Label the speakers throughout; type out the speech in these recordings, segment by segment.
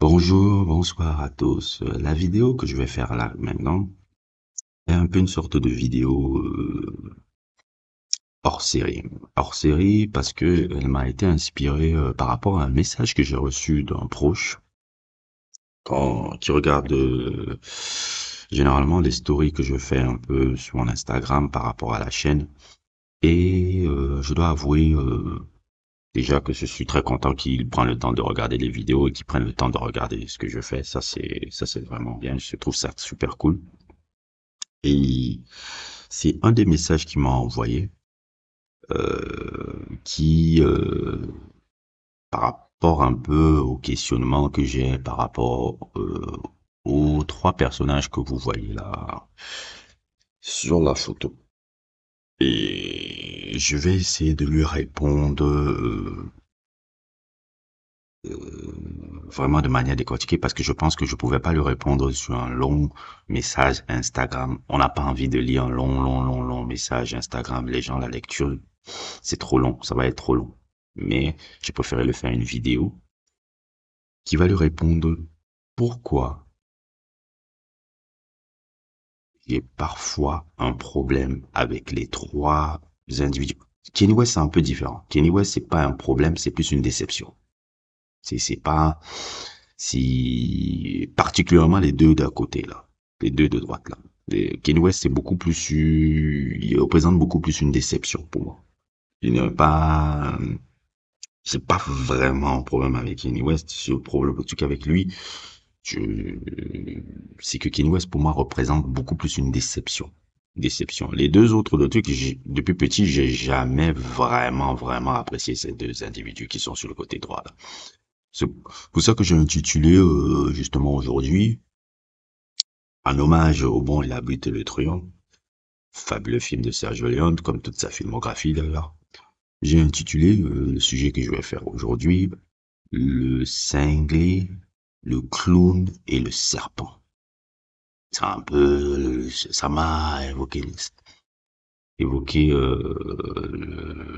Speaker 1: Bonjour, bonsoir à tous. La vidéo que je vais faire là maintenant est un peu une sorte de vidéo hors série. Hors série parce que elle m'a été inspirée par rapport à un message que j'ai reçu d'un proche qui regarde généralement les stories que je fais un peu sur mon Instagram par rapport à la chaîne. Et je dois avouer déjà que je suis très content qu'il prenne le temps de regarder les vidéos et qu'il prenne le temps de regarder ce que je fais. Ça c'est vraiment bien. Je trouve ça super cool. Et c'est un des messages qu'il m'a envoyé, qui, par rapport un peu au questionnement que j'ai par rapport aux trois personnages que vous voyez là sur la photo. Et je vais essayer de lui répondre vraiment de manière décortiquée parce que je pense que je pouvais pas lui répondre sur un long message Instagram. On n'a pas envie de lire un long message Instagram. Les gens, la lecture, c'est trop long, ça va être trop long. Mais j'ai préféré le faire une vidéo qui va lui répondre pourquoi j'ai parfois un problème avec les trois individus. Kanye West, c'est un peu différent. Kanye West, c'est pas un problème, c'est plus une déception. C'est pas, si, particulièrement les deux d'un côté, là. Les deux de droite, là. Kanye West, c'est beaucoup plus, il représente beaucoup plus une déception pour moi. Il n'est pas, c'est pas vraiment un problème avec Kanye West. C'est le problème, en tout cas avec lui, je, c'est que Kanye West, pour moi, représente beaucoup plus une déception. Déception. Les deux autres de trucs, depuis petit, j'ai jamais vraiment apprécié ces deux individus qui sont sur le côté droit, là. C'est pour ça que j'ai intitulé justement aujourd'hui, un hommage au bon et la brute et le truand, fabuleux film de Sergio Leone, comme toute sa filmographie d'ailleurs. J'ai intitulé le sujet que je vais faire aujourd'hui, le cinglé, le clown et le serpent. C'est un peu, ça m'a évoqué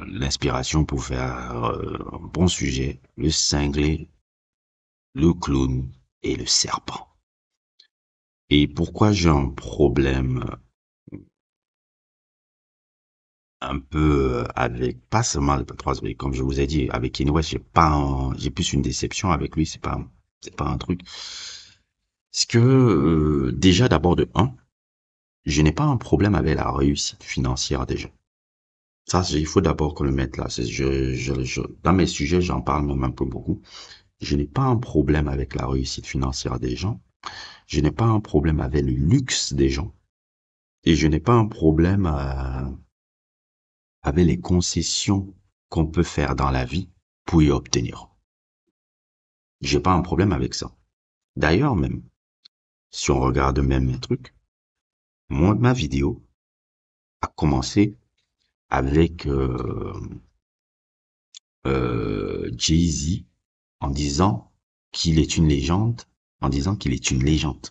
Speaker 1: l'inspiration pour faire un bon sujet, le cinglé, le clown et le serpent. Et pourquoi j'ai un problème un peu avec, pas seulement le Patrice, mais comme je vous ai dit, avec Kanye West, j'ai plus une déception avec lui, c'est pas un truc. Parce que, déjà, d'abord de un, je n'ai pas un problème avec la réussite financière des gens. Ça, il faut d'abord qu'on le mette là. Dans mes sujets, j'en parle même un peu beaucoup. Je n'ai pas un problème avec la réussite financière des gens. Je n'ai pas un problème avec le luxe des gens. Et je n'ai pas un problème avec les concessions qu'on peut faire dans la vie pour y obtenir. J'ai pas un problème avec ça. D'ailleurs, même, si on regarde même mes trucs, moi, ma vidéo a commencé avec Jay-Z en disant qu'il est une légende, en disant qu'il est une légende.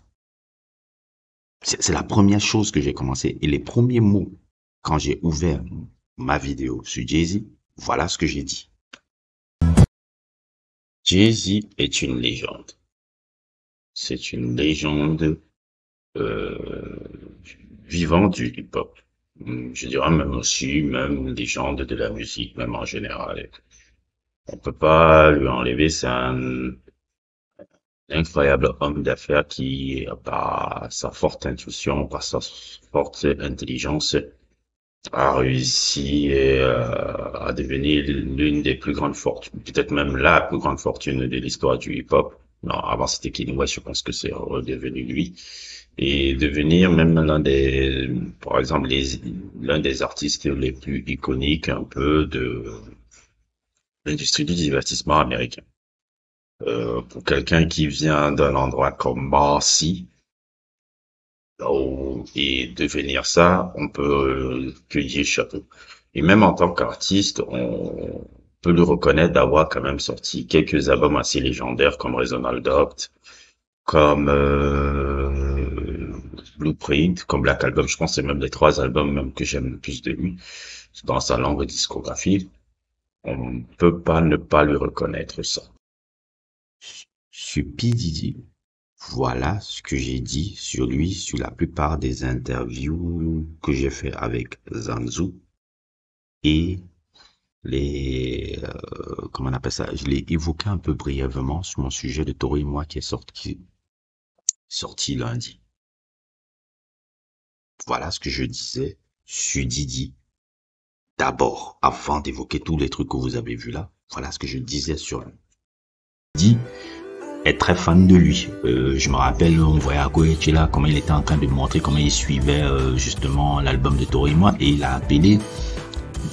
Speaker 1: C'est la première chose que j'ai commencé. Et les premiers mots, quand j'ai ouvert ma vidéo sur Jay-Z, voilà ce que j'ai dit. Jay-Z est une légende. C'est une légende euh, vivante du hip-hop. Je dirais même aussi, même une légende de la musique, même en général. On peut pas lui enlever, c'est un incroyable homme d'affaires qui, par sa forte intuition, par sa forte intelligence, a réussi à devenir l'une des plus grandes fortunes, peut-être même la plus grande fortune de l'histoire du hip-hop. Non, avant c'était Kanye West, je pense que c'est redevenu lui. Et devenir même par exemple, l'un des artistes les plus iconiques un peu de l'industrie du divertissement américain. Pour quelqu'un qui vient d'un endroit comme Marcy, et devenir ça, on peut cueillir chapeau. Et même en tant qu'artiste, on peut le reconnaître d'avoir quand même sorti quelques albums assez légendaires comme Reasonable Doubt, comme Blueprint, comme Black Album. Je pense que c'est même les trois albums même que j'aime le plus de lui dans sa longue discographie. On ne peut pas ne pas lui reconnaître ça. sur P. Diddy, voilà ce que j'ai dit sur lui, sur la plupart des interviews que j'ai fait avec Zanzu et comment on appelle ça, je l'ai évoqué un peu brièvement sur mon sujet de Toro et moi qui est sorti lundi. Voilà ce que je disais sur Didi. D'abord, avant d'évoquer tous les trucs que vous avez vus là, voilà ce que je disais sur lui. Didi est très fan de lui. Je me rappelle, on voyait à Coachella comment il était en train de montrer comment il suivait justement l'album de Toro et moi, et il a appelé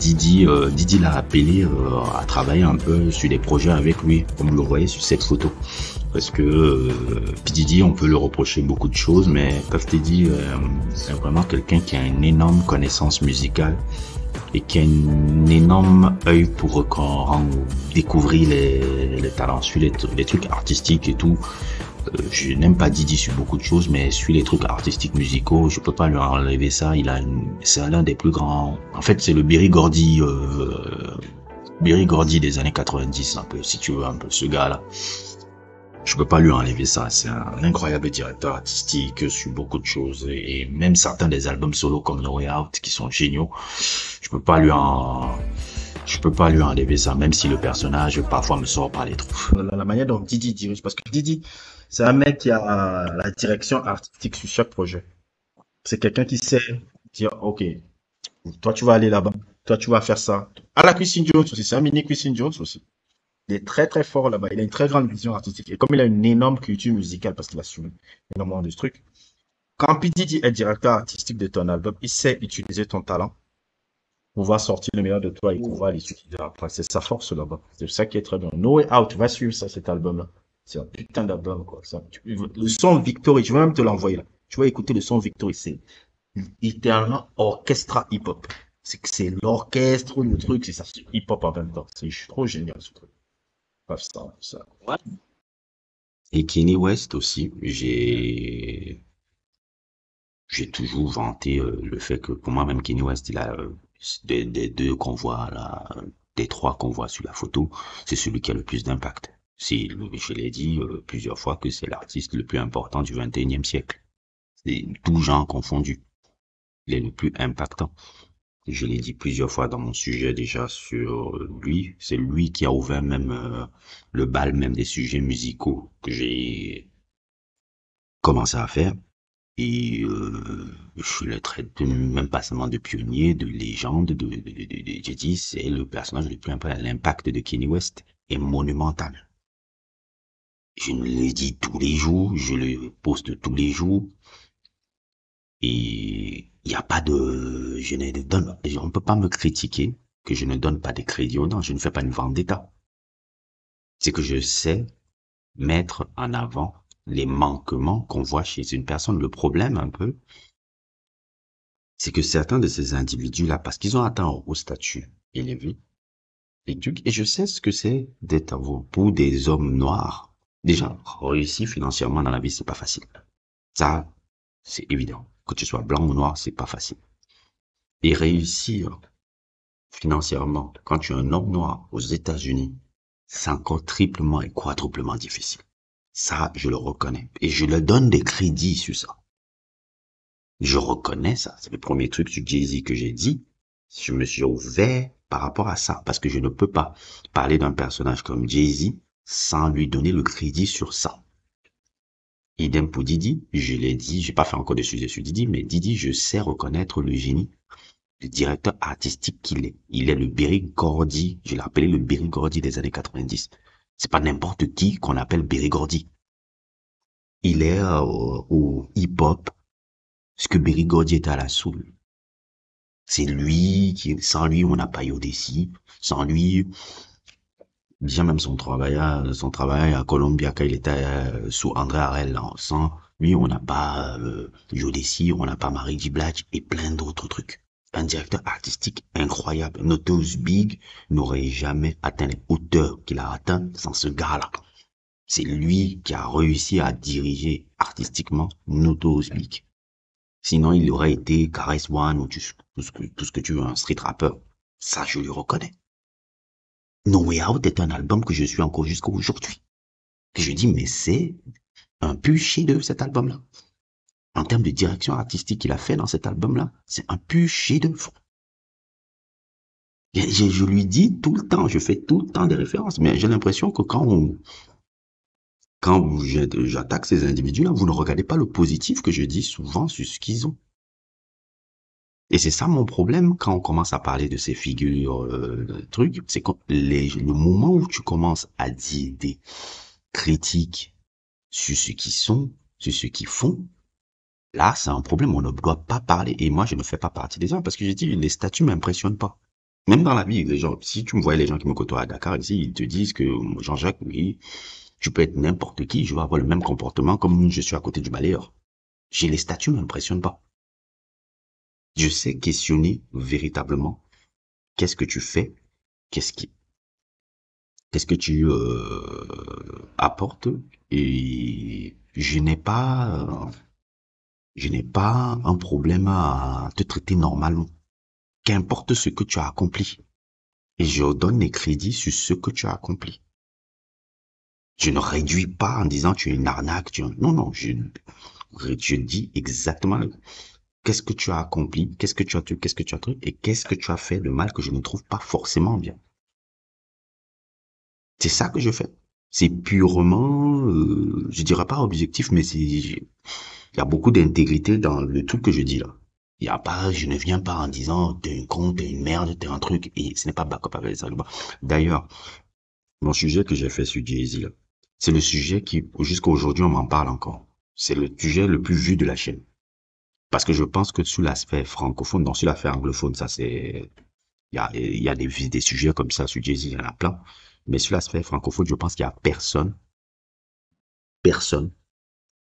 Speaker 1: Didi l'a appelé à travailler un peu sur des projets avec lui, comme vous le voyez sur cette photo. Parce que Didi, on peut le reprocher beaucoup de choses, mais comme je t'ai dit, c'est vraiment quelqu'un qui a une énorme connaissance musicale et qui a un énorme œil pour découvrir les talents, sur les trucs artistiques et tout. Je n'aime pas Didi sur beaucoup de choses, mais sur les trucs artistiques musicaux, je peux pas lui enlever ça. C'est l'un des plus grands. En fait, c'est le Berry Gordy des années 90, un peu, si tu veux, un peu, ce gars-là. Je peux pas lui enlever ça. C'est un incroyable directeur artistique sur beaucoup de choses, et même certains des albums solo comme No Way Out qui sont géniaux. Je peux pas lui enlever ça, même si le personnage parfois me sort par les trous.
Speaker 2: La manière dont Didi dirige, parce que Didi, c'est un mec qui a la direction artistique sur chaque projet. C'est quelqu'un qui sait dire, ok, toi tu vas aller là-bas, toi tu vas faire ça. À la Quincy Jones aussi, c'est un mini Quincy Jones aussi. Il est très très fort là-bas, il a une très grande vision artistique. Et comme il a une énorme culture musicale, parce qu'il a su énormément de trucs, quand P. Diddy est directeur artistique de ton album, il sait utiliser ton talent pour pouvoir sortir le meilleur de toi et pouvoir l'utiliser après. C'est sa force là-bas. C'est ça qui est très bien. No Way Out, va suivre ça, cet album-là. C'est un putain d'album, quoi. Le son Victory, je vais même te l'envoyer là. Tu vas écouter le son Victory, c'est littéralement orchestra hip-hop. C'est l'orchestre, le truc, c'est ça, hip-hop en même temps. C'est trop génial ce truc. Bref, ça.
Speaker 1: Ouais. Et Kanye West aussi, j'ai toujours vanté le fait que pour moi même Kanye West, il a des deux qu'on voit là, des trois qu'on voit sur la photo, c'est celui qui a le plus d'impact. Je l'ai dit plusieurs fois que c'est l'artiste le plus important du 21e siècle. C'est tout genre confondu. Il est le plus impactant. Je l'ai dit plusieurs fois dans mon sujet déjà sur lui. C'est lui qui a ouvert même le bal même des sujets musicaux que j'ai commencé à faire. Et je le traite même pas seulement de pionnier, de légende, j'ai dit, c'est le personnage le plus important. L'impact de Kanye West est monumental. Je le dis tous les jours, je le poste tous les jours. Et il n'y a pas de, on peut pas me critiquer que je ne donne pas des crédits aux gens, je ne fais pas une vendetta. C'est que je sais mettre en avant les manquements qu'on voit chez une personne. Le problème un peu, c'est que certains de ces individus-là, parce qu'ils ont atteint un haut statut élevé, et je sais ce que c'est d'être pour des hommes noirs. Déjà, réussir financièrement dans la vie, c'est pas facile. Ça, c'est évident. Que tu sois blanc ou noir, c'est pas facile. Et réussir financièrement, quand tu es un homme noir aux États-Unis, c'est encore triplement et quadruplement difficile. Ça, je le reconnais. Et je leur donne des crédits sur ça. Je reconnais ça. C'est le premier truc sur Jay-Z que j'ai dit. Je me suis ouvert par rapport à ça. Parce que je ne peux pas parler d'un personnage comme Jay-Z sans lui donner le crédit sur ça. Idem pour Didi, je l'ai dit, j'ai pas fait encore de sujet sur Didi, mais Didi, je sais reconnaître le génie, le directeur artistique qu'il est. Il est le Berry Gordy, je l'ai appelé le Berry Gordy des années 90. C'est pas n'importe qui qu'on appelle Berry Gordy. Il est au hip-hop, ce que Berry Gordy était à la soul. C'est lui sans lui, on n'a pas Yodessi, sans lui, bien même son travail à Columbia quand il était sous André Harrell, sans lui on n'a pas Jodeci, on n'a pas Mary J. Blige et plein d'autres trucs. Un directeur artistique incroyable. Notorious Big n'aurait jamais atteint les hauteurs qu'il a atteint sans ce gars-là. C'est lui qui a réussi à diriger artistiquement Notorious Big. Sinon il aurait été Caress One ou tout ce que tu veux, un street rapper. Ça je lui reconnais. No Way Out est un album que je suis encore jusqu'à aujourd'hui.
Speaker 3: que je dis, mais c'est un pur chef-d'œuvre cet album-là. En termes de direction artistique qu'il a fait dans cet album-là, c'est un pur chef-d'œuvre. Je lui dis tout le temps, je fais tout le temps des références, mais j'ai l'impression que quand j'attaque ces individus-là, vous ne regardez pas le positif que je dis souvent sur ce qu'ils ont. Et c'est ça mon problème quand on commence à parler de ces figures, trucs, c'est que le moment où tu commences à dire des critiques sur ce qu'ils sont, sur ce qu'ils font, là, c'est un problème, on ne doit pas parler. Et moi, je ne fais pas partie des gens parce que j'ai dit, les statuts m'impressionnent pas. Même dans la vie, les gens, si tu me voyais les gens qui me côtoient à Dakar ici, ils te disent que Jean-Jacques, oui, tu peux être n'importe qui, je vais avoir le même comportement comme je suis à côté du balayeur. J'ai les statuts m'impressionnent pas. Je sais questionner véritablement qu'est-ce que tu fais, qu'est-ce que tu apportes, et je n'ai pas un problème à te traiter normalement, qu'importe ce que tu as accompli. Et je donne les crédits sur ce que tu as accompli. Je ne réduis pas en disant tu es une arnaque, non, non, je dis exactement qu'est-ce que tu as accompli, qu'est-ce que tu as truc, et qu'est-ce que tu as fait de mal que je ne trouve pas forcément bien. C'est ça que je fais. C'est purement, je dirais pas objectif, mais il y a beaucoup d'intégrité dans le truc que je dis là. Il y a pas, je ne viens pas en disant t'es une con, t'es une merde, t'es un truc, et ce n'est pas backup avec les arguments. D'ailleurs, mon sujet que j'ai fait sur Jay-Z là, c'est le sujet qui, jusqu'à aujourd'hui, on m'en parle encore. C'est le sujet le plus vu de la chaîne. Parce que je pense que sur l'aspect francophone, non, sur l'aspect anglophone, ça c'est, il y a des sujets comme ça sur Jay-Z, il y en a plein. Mais sur l'aspect francophone, je pense qu'il y a personne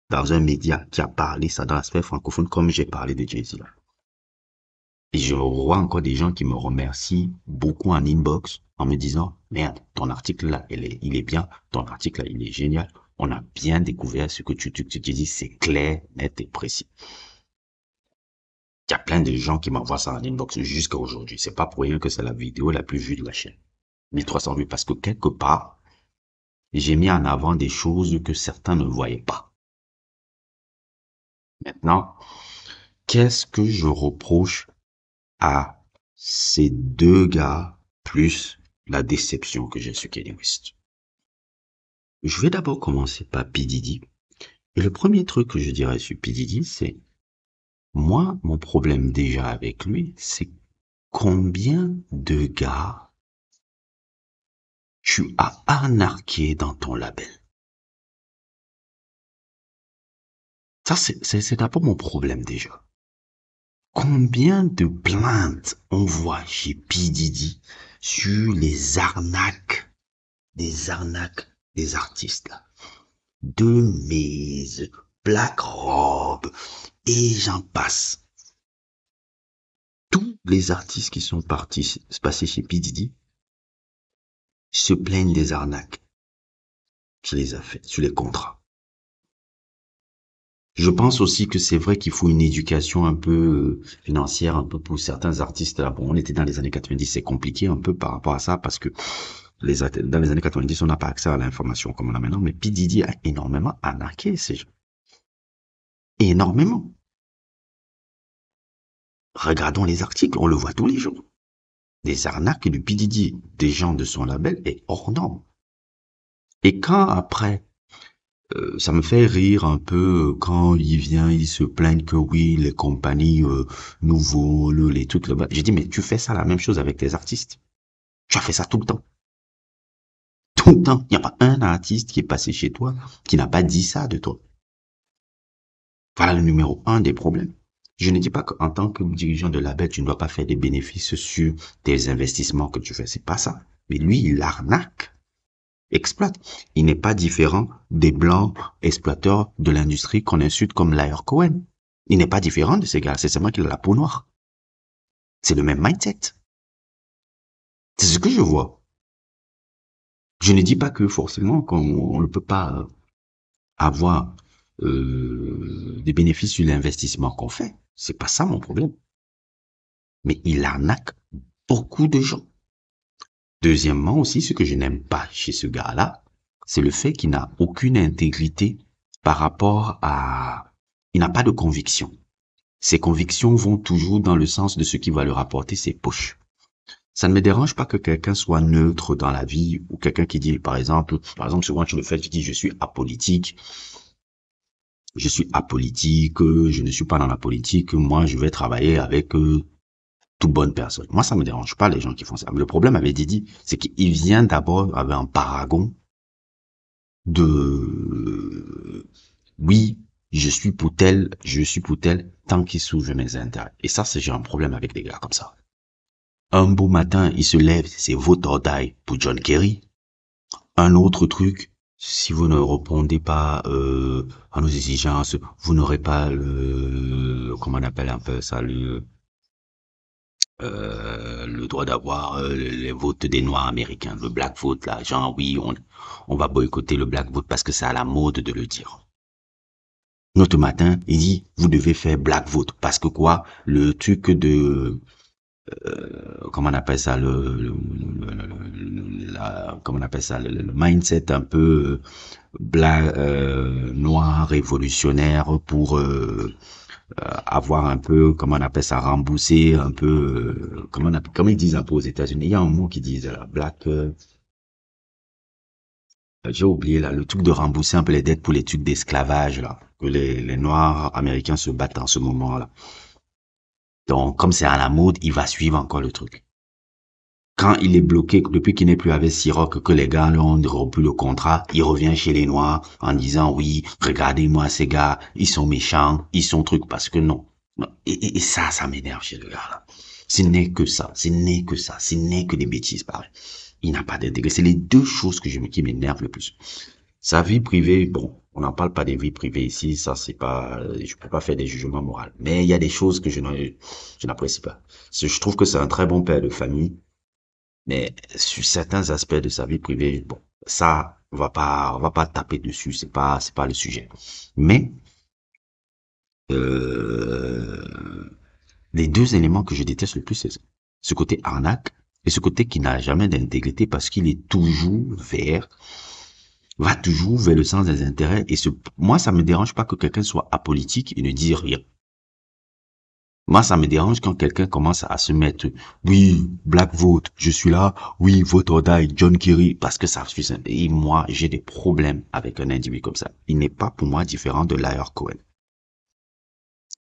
Speaker 3: dans un média qui a parlé ça dans l'aspect francophone comme j'ai parlé de Jay-Z là. Et je vois encore des gens qui me remercient beaucoup en inbox en me disant, merde, ton article là, il est bien, ton article là, il est génial. On a bien découvert ce que tu dis, c'est clair, net et précis. Il y a plein de gens qui m'envoient ça en inbox jusqu'à aujourd'hui. C'est pas pour rien que c'est la vidéo la plus vue de la chaîne. 1300 vues, parce que quelque part, j'ai mis en avant des choses que certains ne voyaient pas. Maintenant, qu'est-ce que je reproche à ces deux gars, plus la déception que j'ai sur Kanye West? Je vais d'abord commencer par P. Diddy. Et le premier truc que je dirais sur P. Diddy, c'est, moi, mon problème déjà avec lui, c'est combien de gars tu as arnaqué dans ton label. Ça, c'est d'abord mon problème déjà. Combien de plaintes on voit chez P. Diddy sur les arnaques, des artistes là. De Maze, Black Rob, et j'en passe. Tous les artistes qui sont passés chez P. Diddy se plaignent des arnaques qu'il les a faites sur les contrats. Je pense aussi que c'est vrai qu'il faut une éducation un peu financière, un peu pour certains artistes. Là, bon, on était dans les années 90, c'est compliqué un peu par rapport à ça parce que dans les années 90, on n'a pas accès à l'information comme on a maintenant. Mais P. Diddy a énormément arnaqué ces gens. Énormément. Regardons les articles, on le voit tous les jours. Des arnaques du P. Diddy, des gens de son label est hors norme. Et quand après, ça me fait rire un peu quand il vient, il se plaigne que oui, les compagnies nous volent, les trucs là-bas. J'ai dit, mais tu fais ça la même chose avec tes artistes. Tu as fait ça tout le temps. Tout le temps. Il n'y a pas un artiste qui est passé chez toi qui n'a pas dit ça de toi. Voilà le numéro 1 des problèmes. Je ne dis pas qu'en tant que dirigeant de label, tu ne dois pas faire des bénéfices sur tes investissements que tu fais. C'est pas ça. Mais lui, il arnaque. Exploite. Il n'est pas différent des blancs exploiteurs de l'industrie qu'on insulte comme Layer Cohen. Il n'est pas différent de ces gars. C'est seulement qu'il a la peau noire. C'est le même mindset. C'est ce que je vois. Je ne dis pas que forcément qu'on ne peut pas avoir des bénéfices sur l'investissement qu'on fait. C'est pas ça mon problème. Mais il arnaque beaucoup de gens. Deuxièmement aussi, ce que je n'aime pas chez ce gars-là, c'est le fait qu'il n'a aucune intégrité par rapport à... Il n'a pas de conviction. Ses convictions vont toujours dans le sens de ce qui va lui rapporter ses poches. Ça ne me dérange pas que quelqu'un soit neutre dans la vie ou quelqu'un qui dit, par exemple, souvent tu le fais, tu dis je suis apolitique, je ne suis pas dans la politique, moi je vais travailler avec toute bonne personne. Moi ça me dérange pas les gens qui font ça. Mais le problème avec Didi, c'est qu'il vient d'abord avec un paragon de oui, je suis pour tel, tant qu'il s'ouvre mes intérêts. Et ça, j'ai un problème avec des gars comme ça. Un beau matin, il se lève, c'est vote or die pour John Kerry. Un autre truc, si vous ne répondez pas à nos exigences, vous n'aurez pas comment on appelle un peu ça, le droit d'avoir les votes des Noirs américains, le black vote là, genre oui, on va boycotter le black vote parce que c'est à la mode de le dire. Notre matin, il dit, vous devez faire black vote parce que quoi, le truc de comment on appelle ça comment on appelle ça le mindset un peu black noir révolutionnaire pour avoir un peu comment on appelle ça rembourser un peu comment ils disent un peu aux États-Unis, il y a un mot qui disent black j'ai oublié là le truc de rembourser un peu les dettes pour les trucs d'esclavage là que les noirs américains se battent en ce moment-là. Donc, comme c'est à la mode, il va suivre encore le truc. Quand il est bloqué, depuis qu'il n'est plus avec Siroc, que les gars ont rompu le contrat, il revient chez les Noirs en disant, oui, regardez-moi ces gars, ils sont méchants, ils sont trucs, parce que non. Et ça m'énerve chez le gars là. Ce n'est que ça, ce n'est que des bêtises, pareil. Il n'a pas d'intérêt. C'est les deux choses qui m'énervent le plus. Sa vie privée, bon, on n'en parle pas des vies privées ici, ça c'est pas, je peux pas faire des jugements moraux. Mais il y a des choses que je n'apprécie pas. Je trouve que c'est un très bon père de famille, mais sur certains aspects de sa vie privée, bon, ça, on va pas taper dessus, c'est pas le sujet. Mais, les deux éléments que je déteste le plus, c'est ce côté arnaque et ce côté qui n'a jamais d'intégrité parce qu'il est va toujours vers le sens des intérêts et moi ça me dérange pas que quelqu'un soit apolitique et ne dise rien. Moi ça me dérange quand quelqu'un commence à se mettre oui, black vote, je suis là, oui, vote or die, John Kerry, parce que ça suffit. Et moi j'ai des problèmes avec un individu comme ça. Il n'est pas pour moi différent de Liar Cohen.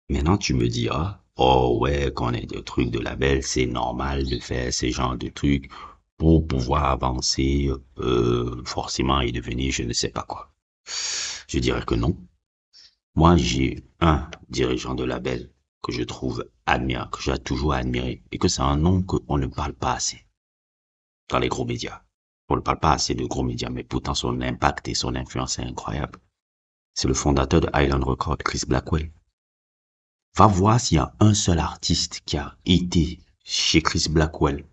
Speaker 3: Maintenant tu me diras, oh ouais, quand on est des trucs de label, c'est normal de faire ces genres de trucs pour pouvoir avancer forcément et devenir je ne sais pas quoi. Je dirais que non. Moi, j'ai un dirigeant de label que je trouve admirable, que j'ai toujours admiré, et que c'est un nom qu'on ne parle pas assez dans les gros médias. On ne parle pas assez de gros médias, mais pourtant son impact et son influence est incroyable. C'est le fondateur de Island Records, Chris Blackwell. Va voir s'il y a un seul artiste qui a été chez Chris Blackwell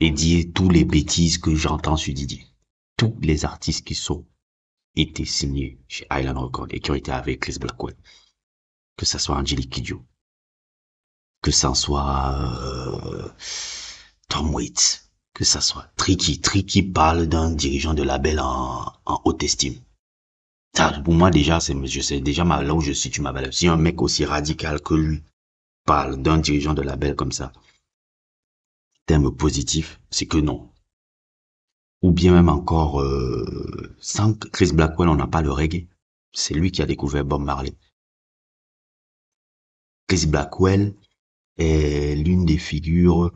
Speaker 3: et dire tous les bêtises que j'entends sur Didier. Tous les artistes qui sont été signés chez Island Records et qui ont été avec Chris Blackwell. Que ça soit Angelique Kidjo. Que ça soit Tom Waits. Que ça soit Tricky. Tricky parle d'un dirigeant de label en haute estime. Ça, pour moi déjà, je sais déjà là où je situe ma valeur. Si un mec aussi radical que lui parle d'un dirigeant de label comme ça, terme positif, c'est que non. Ou bien même encore, sans Chris Blackwell, on n'a pas le reggae. C'est lui qui a découvert Bob Marley. Chris Blackwell est l'une des figures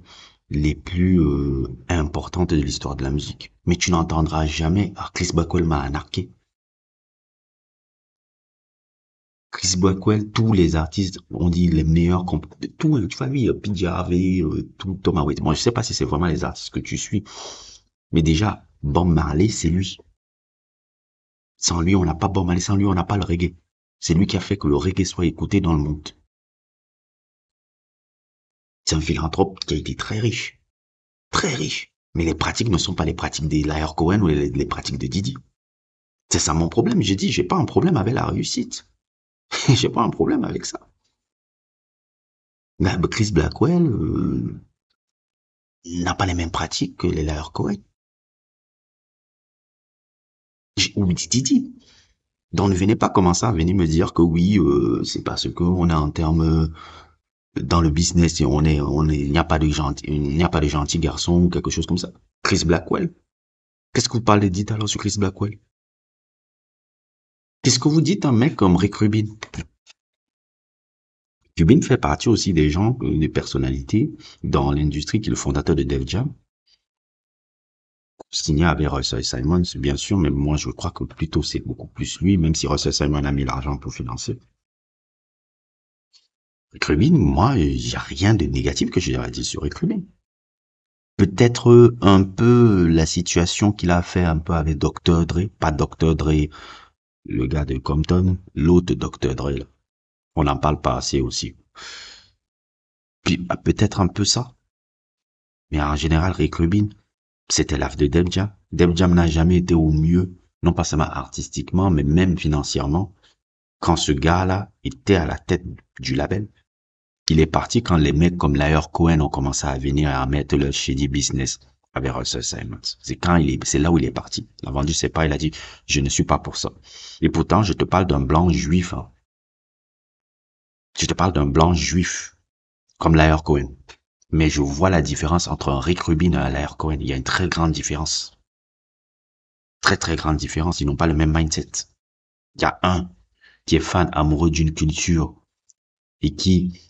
Speaker 3: les plus importantes de l'histoire de la musique. Mais tu n'entendras jamais « Ah, Chris Blackwell m'a anarqué ». Chris Blackwell, tous les artistes, on dit les meilleurs, tout, tu vois, lui, PJ Harvey, tout, Thomas Waits. Moi, je sais pas si c'est vraiment les artistes que tu suis. Mais déjà, Bob Marley, c'est lui. Sans lui, on n'a pas Bob Marley, sans lui, on n'a pas le reggae. C'est lui qui a fait que le reggae soit écouté dans le monde. C'est un philanthrope qui a été très riche. Très riche. Mais les pratiques ne sont pas les pratiques des Liar Cohen ou les pratiques de Didi. C'est ça mon problème. J'ai dit, j'ai pas un problème avec la réussite. J'ai pas un problème avec ça. Chris Blackwell, n'a pas les mêmes pratiques que les Layer Cohen. Ou Didi. Donc ne venez pas commencer à venir me dire que oui, c'est parce que on est en termes dans le business et il n'y a pas de gentil, il n'y a pas de gentil garçon ou quelque chose comme ça. Chris Blackwell. Qu'est-ce que vous parlez dites alors sur Chris Blackwell? Qu'est-ce que vous dites un mec comme Rick Rubin? Rubin fait partie aussi des gens, des personnalités dans l'industrie qui est le fondateur de Def Jam. Signé avec Russell Simons, bien sûr, mais moi je crois que plutôt c'est beaucoup plus lui, même si Russell Simons a mis l'argent pour financer. Rick Rubin, moi, il n'y a rien de négatif que j'ai à dire sur Rick Rubin. Peut-être un peu la situation qu'il a fait un peu avec Dr. Dre, pas Dr. Dre, le gars de Compton, l'autre Dr. Dre, là. On n'en parle pas assez aussi. Puis peut-être un peu ça. Mais en général, Rick Rubin, c'était l'AF de Def Jam. Def Jam n'a jamais été au mieux, non pas seulement artistiquement, mais même financièrement, quand ce gars-là était à la tête du label. Il est parti quand les mecs comme Layer Cohen ont commencé à venir à mettre leur shady business avec Russell Simons. C'est là où il est parti. Il a vendu ses parts, il a dit, je ne suis pas pour ça. Et pourtant, je te parle d'un blanc juif, hein. Je te parle d'un blanc juif, comme Layer Cohen. Mais je vois la différence entre un Rick Rubin et un Layer Cohen. Il y a une très grande différence. Très, très grande différence. Ils n'ont pas le même mindset. Il y a un qui est fan amoureux d'une culture et qui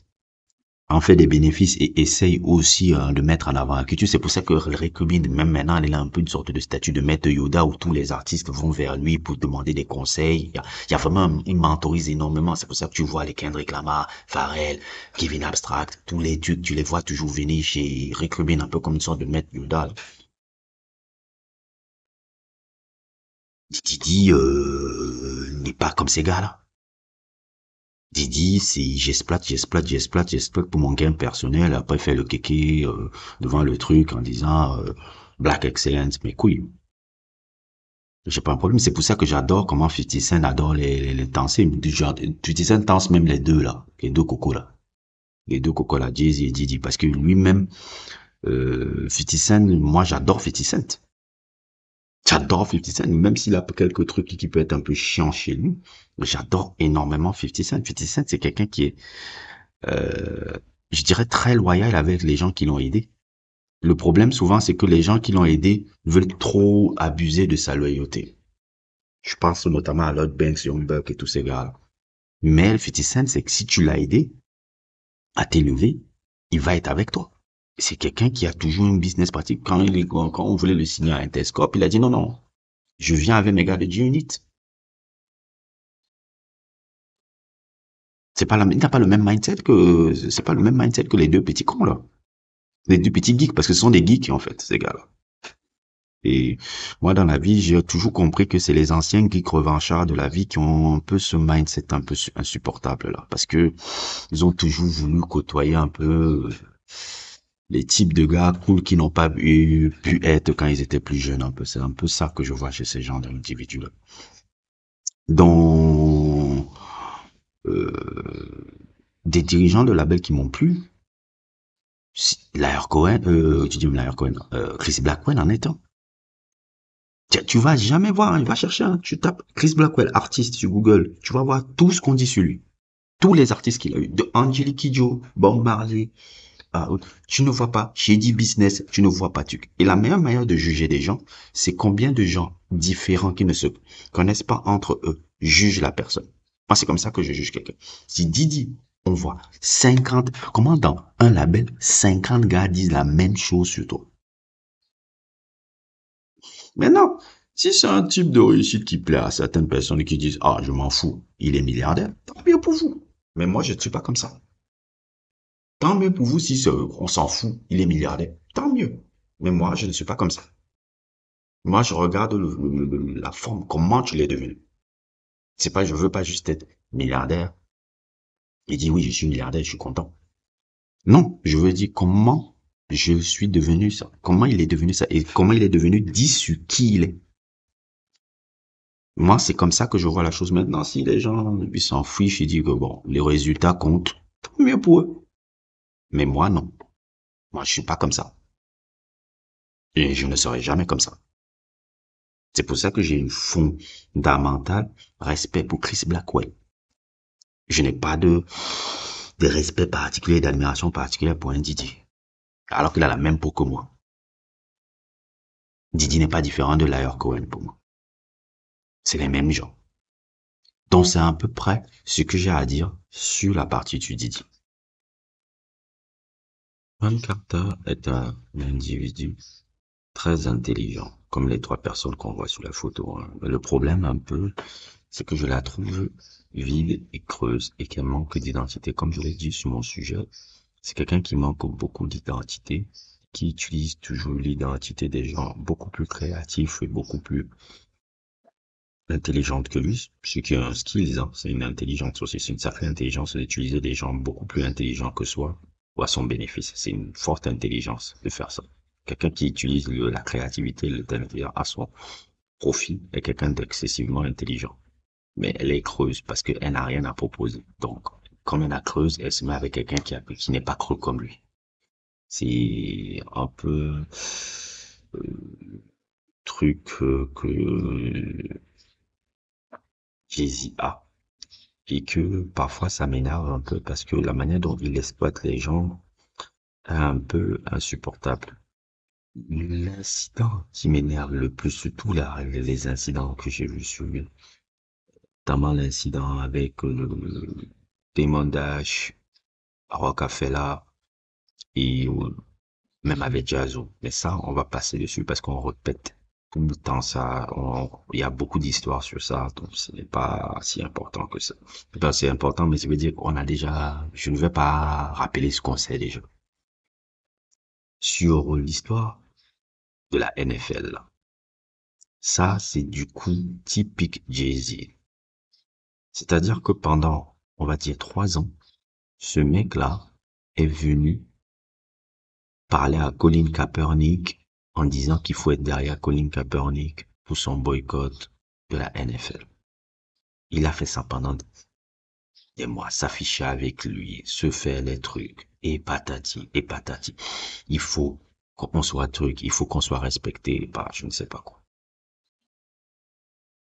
Speaker 3: en fait des bénéfices et essaye aussi de mettre en avant la culture. C'est pour ça que Rick Rubin, même maintenant, il a un peu une sorte de statut de maître Yoda où tous les artistes vont vers lui pour demander des conseils. Il y a vraiment, il mentorise énormément. C'est pour ça que tu vois les Kendrick Lamar, Pharrell, Kevin Abstract, tous les trucs, tu les vois toujours venir chez Rick Rubin, un peu comme une sorte de maître Yoda. Didi, n'est pas comme ces gars-là. Didi, c'est j'exploite pour mon gain personnel. Après, faire le kéké devant le truc en disant Black Excellence, mes couilles. J'ai pas un problème. C'est pour ça que j'adore comment 50 Cent adore les danser. Genre, 50 Cent danse même les deux là, les deux cocos là. Les deux cocos là, Jay-Z et Didi. Parce que lui-même, 50 Cent, moi j'adore 50 Cent. J'adore 50 Cent, même s'il a quelques trucs qui peut être un peu chiant chez lui. J'adore énormément 50 Cent. 50 Cent, c'est quelqu'un qui est je dirais très loyal avec les gens qui l'ont aidé. Le problème souvent, c'est que les gens qui l'ont aidé veulent trop abuser de sa loyauté. Je pense notamment à Lloyd Banks, Young Buck et tous ces gars-là. Mais le 50 Cent, c'est que si tu l'as aidé à t'élever, il va être avec toi. C'est quelqu'un qui a toujours une business pratique. Quand on voulait le signer à Interscope, il a dit non, non, je viens avec mes gars de G-Unit. Il n'a pas le même mindset c'est pas le même mindset que les deux petits cons, là. Les deux petits geeks, parce que ce sont des geeks, en fait, ces gars-là. Et moi, dans la vie, j'ai toujours compris que c'est les anciens geeks revanchards de la vie qui ont un peu ce mindset un peu insupportable, là. Parce que ils ont toujours voulu côtoyer un peu les types de gars cool qui n'ont pas pu être quand ils étaient plus jeunes, un peu. C'est un peu ça que je vois chez ces gens d'individus-là. Dont, des dirigeants de labels qui m'ont plu, Layer Cohen, tu dis Layer Cohen, Chris Blackwell en est un. Tu vas jamais voir, il va chercher, tu tapes Chris Blackwell, artiste sur Google, tu vas voir tout ce qu'on dit sur lui. Tous les artistes qu'il a eu, de Angelique Kidjo, Bob Marley, tu ne vois pas Shady Business, tu ne vois pas truc. Et la meilleure manière de juger des gens, c'est combien de gens différents qui ne se connaissent pas entre eux jugent la personne. Moi, c'est comme ça que je juge quelqu'un. Si Didi, on voit 50, comment dans un label, 50 gars disent la même chose sur toi. Mais non, si c'est un type de réussite qui plaît à certaines personnes qui disent, ah, je m'en fous, il est milliardaire, tant mieux pour vous. Mais moi, je ne suis pas comme ça. Tant mieux pour vous si on s'en fout, il est milliardaire, tant mieux. Mais moi, je ne suis pas comme ça. Moi, je regarde la forme, comment tu l'es devenu. C'est pas, je veux pas juste être milliardaire et dire oui, je suis milliardaire, je suis content. Non, je veux dire comment je suis devenu ça, comment il est devenu ça et comment il est devenu dit sur qui il est. Moi, c'est comme ça que je vois la chose maintenant. Si les gens ils s'en fichent, ils disent que bon, les résultats comptent, tant mieux pour eux. Mais moi, non. Moi, je suis pas comme ça. Et je ne serai jamais comme ça. C'est pour ça que j'ai une fondamental respect pour Chris Blackwell. Je n'ai pas de respect particulier, d'admiration particulière pour un Didier. Alors qu'il a la même peau que moi. Didier n'est pas différent de Lyor Cohen pour moi. C'est les mêmes gens. Donc c'est à peu près ce que j'ai à dire sur la partie du Didier. Juan Carter est un individu très intelligent, comme les 3 personnes qu'on voit sur la photo. Hein. Mais le problème un peu, c'est que je la trouve vide et creuse et qu'elle manque d'identité. Comme je l'ai dit sur mon sujet, c'est quelqu'un qui manque beaucoup d'identité, qui utilise toujours l'identité des gens beaucoup plus créatifs et beaucoup plus intelligentes que lui, ce qui est un skill, hein. C'est une intelligence aussi, c'est une sacrée intelligence d'utiliser des gens beaucoup plus intelligents que soi ou à son bénéfice. C'est une forte intelligence de faire ça. Quelqu'un qui utilise la créativité, l'intelligence à son profit est quelqu'un d'excessivement intelligent. Mais elle est creuse parce qu'elle n'a rien à proposer. Donc, comme elle a creuse, elle se met avec quelqu'un qui n'est pas creux comme lui. C'est un peu truc que Jay-Z a. Et que parfois ça m'énerve un peu parce que la manière dont il exploite les gens est un peu insupportable. L'incident qui m'énerve le plus, surtout là, les incidents que j'ai vus sur lui, notamment l'incident avec le Damon Dash, Rockefeller et même avec Jazzo. Mais ça, on va passer dessus parce qu'on répète tout le temps ça. Il y a beaucoup d'histoires sur ça, donc ce n'est pas si important que ça. Ben, c'est important, mais ça veut dire qu'on a déjà, je ne vais pas rappeler ce qu'on sait déjà. Sur l'histoire de la NFL, là. Ça, c'est du coup typique Jay-Z. C'est-à-dire que pendant, on va dire 3 ans, ce mec-là est venu parler à Colin Kaepernick en disant qu'il faut être derrière Colin Kaepernick pour son boycott de la NFL. Il a fait ça pendant des mois, s'afficher avec lui, se faire les trucs, et patati, et patati. Il faut qu'on soit truc, il faut qu'on soit respecté par je ne sais pas quoi.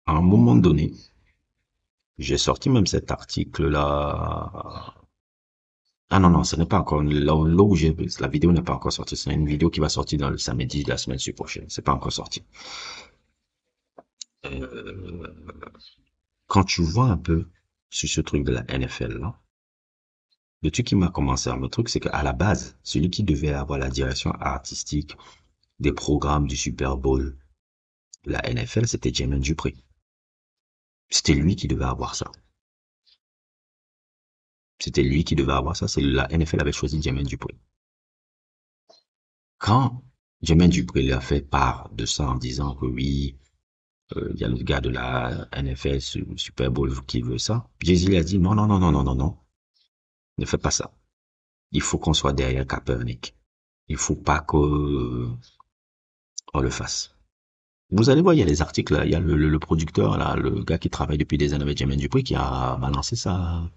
Speaker 3: À un moment donné, j'ai sorti même cet article-là. Ah non, non, ce n'est pas encore, là où la vidéo n'est pas encore sortie. C'est une vidéo qui va sortir dans le samedi de la semaine prochaine. C'est pas encore sorti. Euh, Quand tu vois un peu sur ce truc de la NFL, là, le truc qui m'a commencé à me truc, c'est qu'à la base, celui qui devait avoir la direction artistique des programmes du Super Bowl, de la NFL, c'était Jermaine Dupri. C'était lui qui devait avoir ça. C'était lui qui devait avoir ça. C'est la NFL avait choisi Jermaine Dupri. Quand Jermaine Dupri lui a fait part de ça en disant que oui, il y a le gars de la NFL, Super Bowl qui veut ça, Jay-Z a dit non, non, non, non, non, non, non, ne fais pas ça. Il faut qu'on soit derrière Kaepernick. Il faut pas qu'on le fasse. Vous allez voir, il y a les articles, là, il y a le producteur, là, le gars qui travaille depuis des années avec Jermaine Dupri qui a balancé ça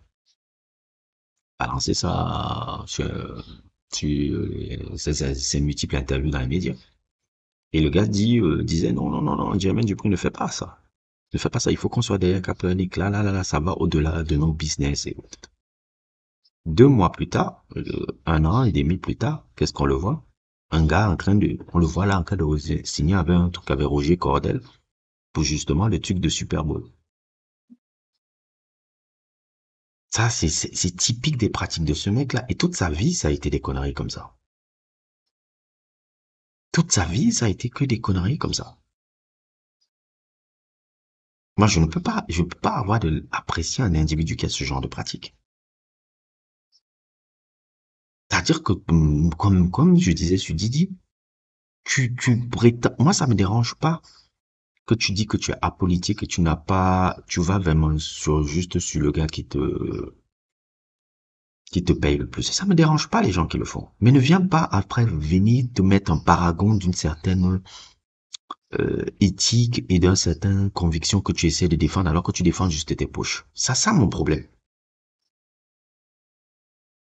Speaker 3: sur ses multiples interviews dans les médias. Et le gars disait non, non, non, non, Jermaine Dupri ne fait pas ça. Ne fait pas ça, il faut qu'on soit derrière Kaepernick. Là, là, là, là, ça va au-delà de nos business. Et 2 mois plus tard, 1 an et demi plus tard, qu'est-ce qu'on le voit? Un gars on le voit là en train de signer avec un truc avec Roger Cordel pour justement le truc de Super Bowl. Ça, c'est typique des pratiques de ce mec-là. Et toute sa vie, ça a été des conneries comme ça. Toute sa vie, ça a été que des conneries comme ça. Moi, je peux pas avoir apprécier un individu qui a ce genre de pratique. C'est-à-dire que, comme je disais sur Didi, moi, ça me dérange pas que tu dis que tu es apolitique et tu vas vraiment juste sur le gars qui te paye le plus. Ça me dérange pas les gens qui le font. Mais ne viens pas après venir te mettre en paragon d'une certaine éthique et d'une certaine conviction que tu essaies de défendre alors que tu défends juste tes poches. Ça mon problème.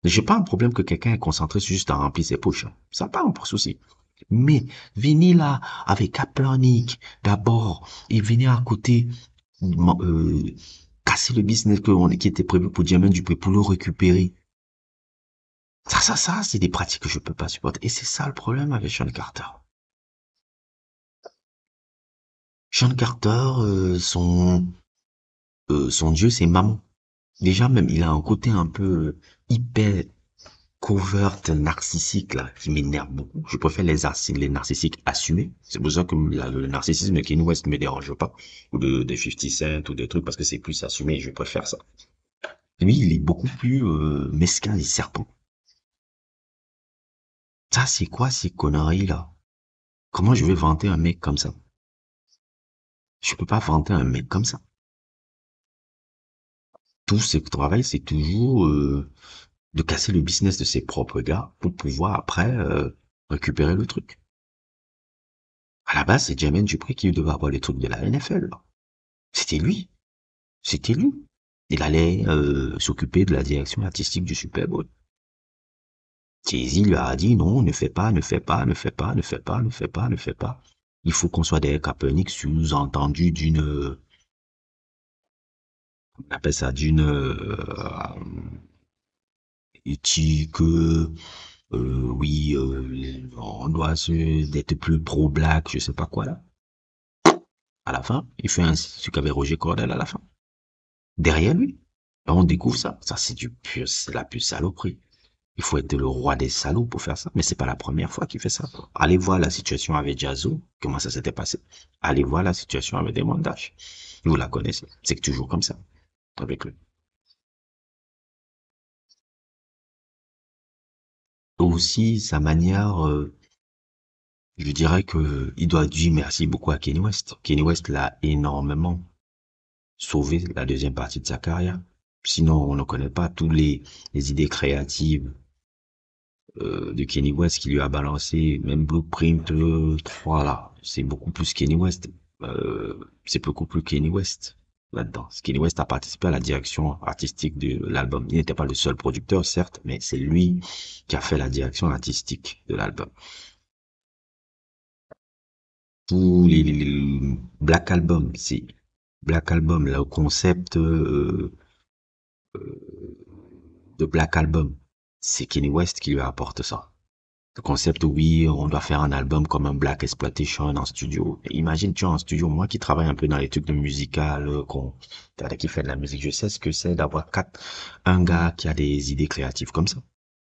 Speaker 3: J'ai pas un problème que quelqu'un est concentré juste à remplir ses poches. Ça n'a pas un souci. Mais venez là avec Kaepernick d'abord et venez à côté casser le business qui était prévu pour Jermaine Dupri pour le récupérer. Ça, c'est des pratiques que je peux pas supporter. Et c'est ça le problème avec Sean Carter. Sean Carter, son dieu, c'est maman. Déjà même, il a un côté un peu hyper covert narcissique là qui m'énerve beaucoup. Je préfère les narcissiques assumés. C'est pour ça que le narcissisme de Kanye West me dérange pas, ou de 50 Cent ou des trucs parce que c'est plus assumé. Je préfère ça. Lui, il est beaucoup plus mesquin et serpent. Ça, c'est quoi ces conneries là? Comment je vais vanter un mec comme ça? Je peux pas vanter un mec comme ça. Tout ce travail, c'est toujours de casser le business de ses propres gars pour pouvoir après récupérer le truc. À la base, c'est Jermaine Dupri qui devait avoir les trucs de la NFL. C'était lui. C'était lui. Il allait s'occuper de la direction artistique du Super Bowl. Jay-Z lui a dit non, ne fais pas, ne fais pas, ne fais pas, ne fais pas, ne fais pas, ne fais pas. Il faut qu'on soit derrière Kaepernick sous-entendu d'une, on appelle ça d'une éthique, oui, on doit d'être plus pro-black, je sais pas quoi là. À la fin, il fait ce qu'avait Roger Cordell à la fin. Derrière lui. Et on découvre ça. Ça, c'est la pure saloperie. Il faut être le roi des salauds pour faire ça. Mais c'est pas la première fois qu'il fait ça. Allez voir la situation avec Jazzo. Comment ça s'était passé. Allez voir la situation avec Damon Dash. Vous la connaissez. C'est toujours comme ça. Avec lui. Aussi, sa manière, je dirais que il doit dire merci beaucoup à Kanye West. Kanye West l'a énormément sauvé la deuxième partie de sa carrière. Sinon, on ne connaît pas tous les idées créatives de Kanye West qui lui a balancé, même Blueprint 3 là, c'est beaucoup plus Kanye West. C'est beaucoup plus Kanye West là-dedans. Kanye West a participé à la direction artistique de l'album. Il n'était pas le seul producteur, certes, mais c'est lui qui a fait la direction artistique de l'album. Tous les Black Album, c'est Black Album, le concept de Black Album, c'est Kanye West qui lui apporte ça. Le concept, oui, on doit faire un album comme un Black Exploitation en studio. Et imagine, tu es en studio, moi qui travaille un peu dans les trucs de musical, qui fait de la musique, je sais ce que c'est d'avoir un gars qui a des idées créatives comme ça.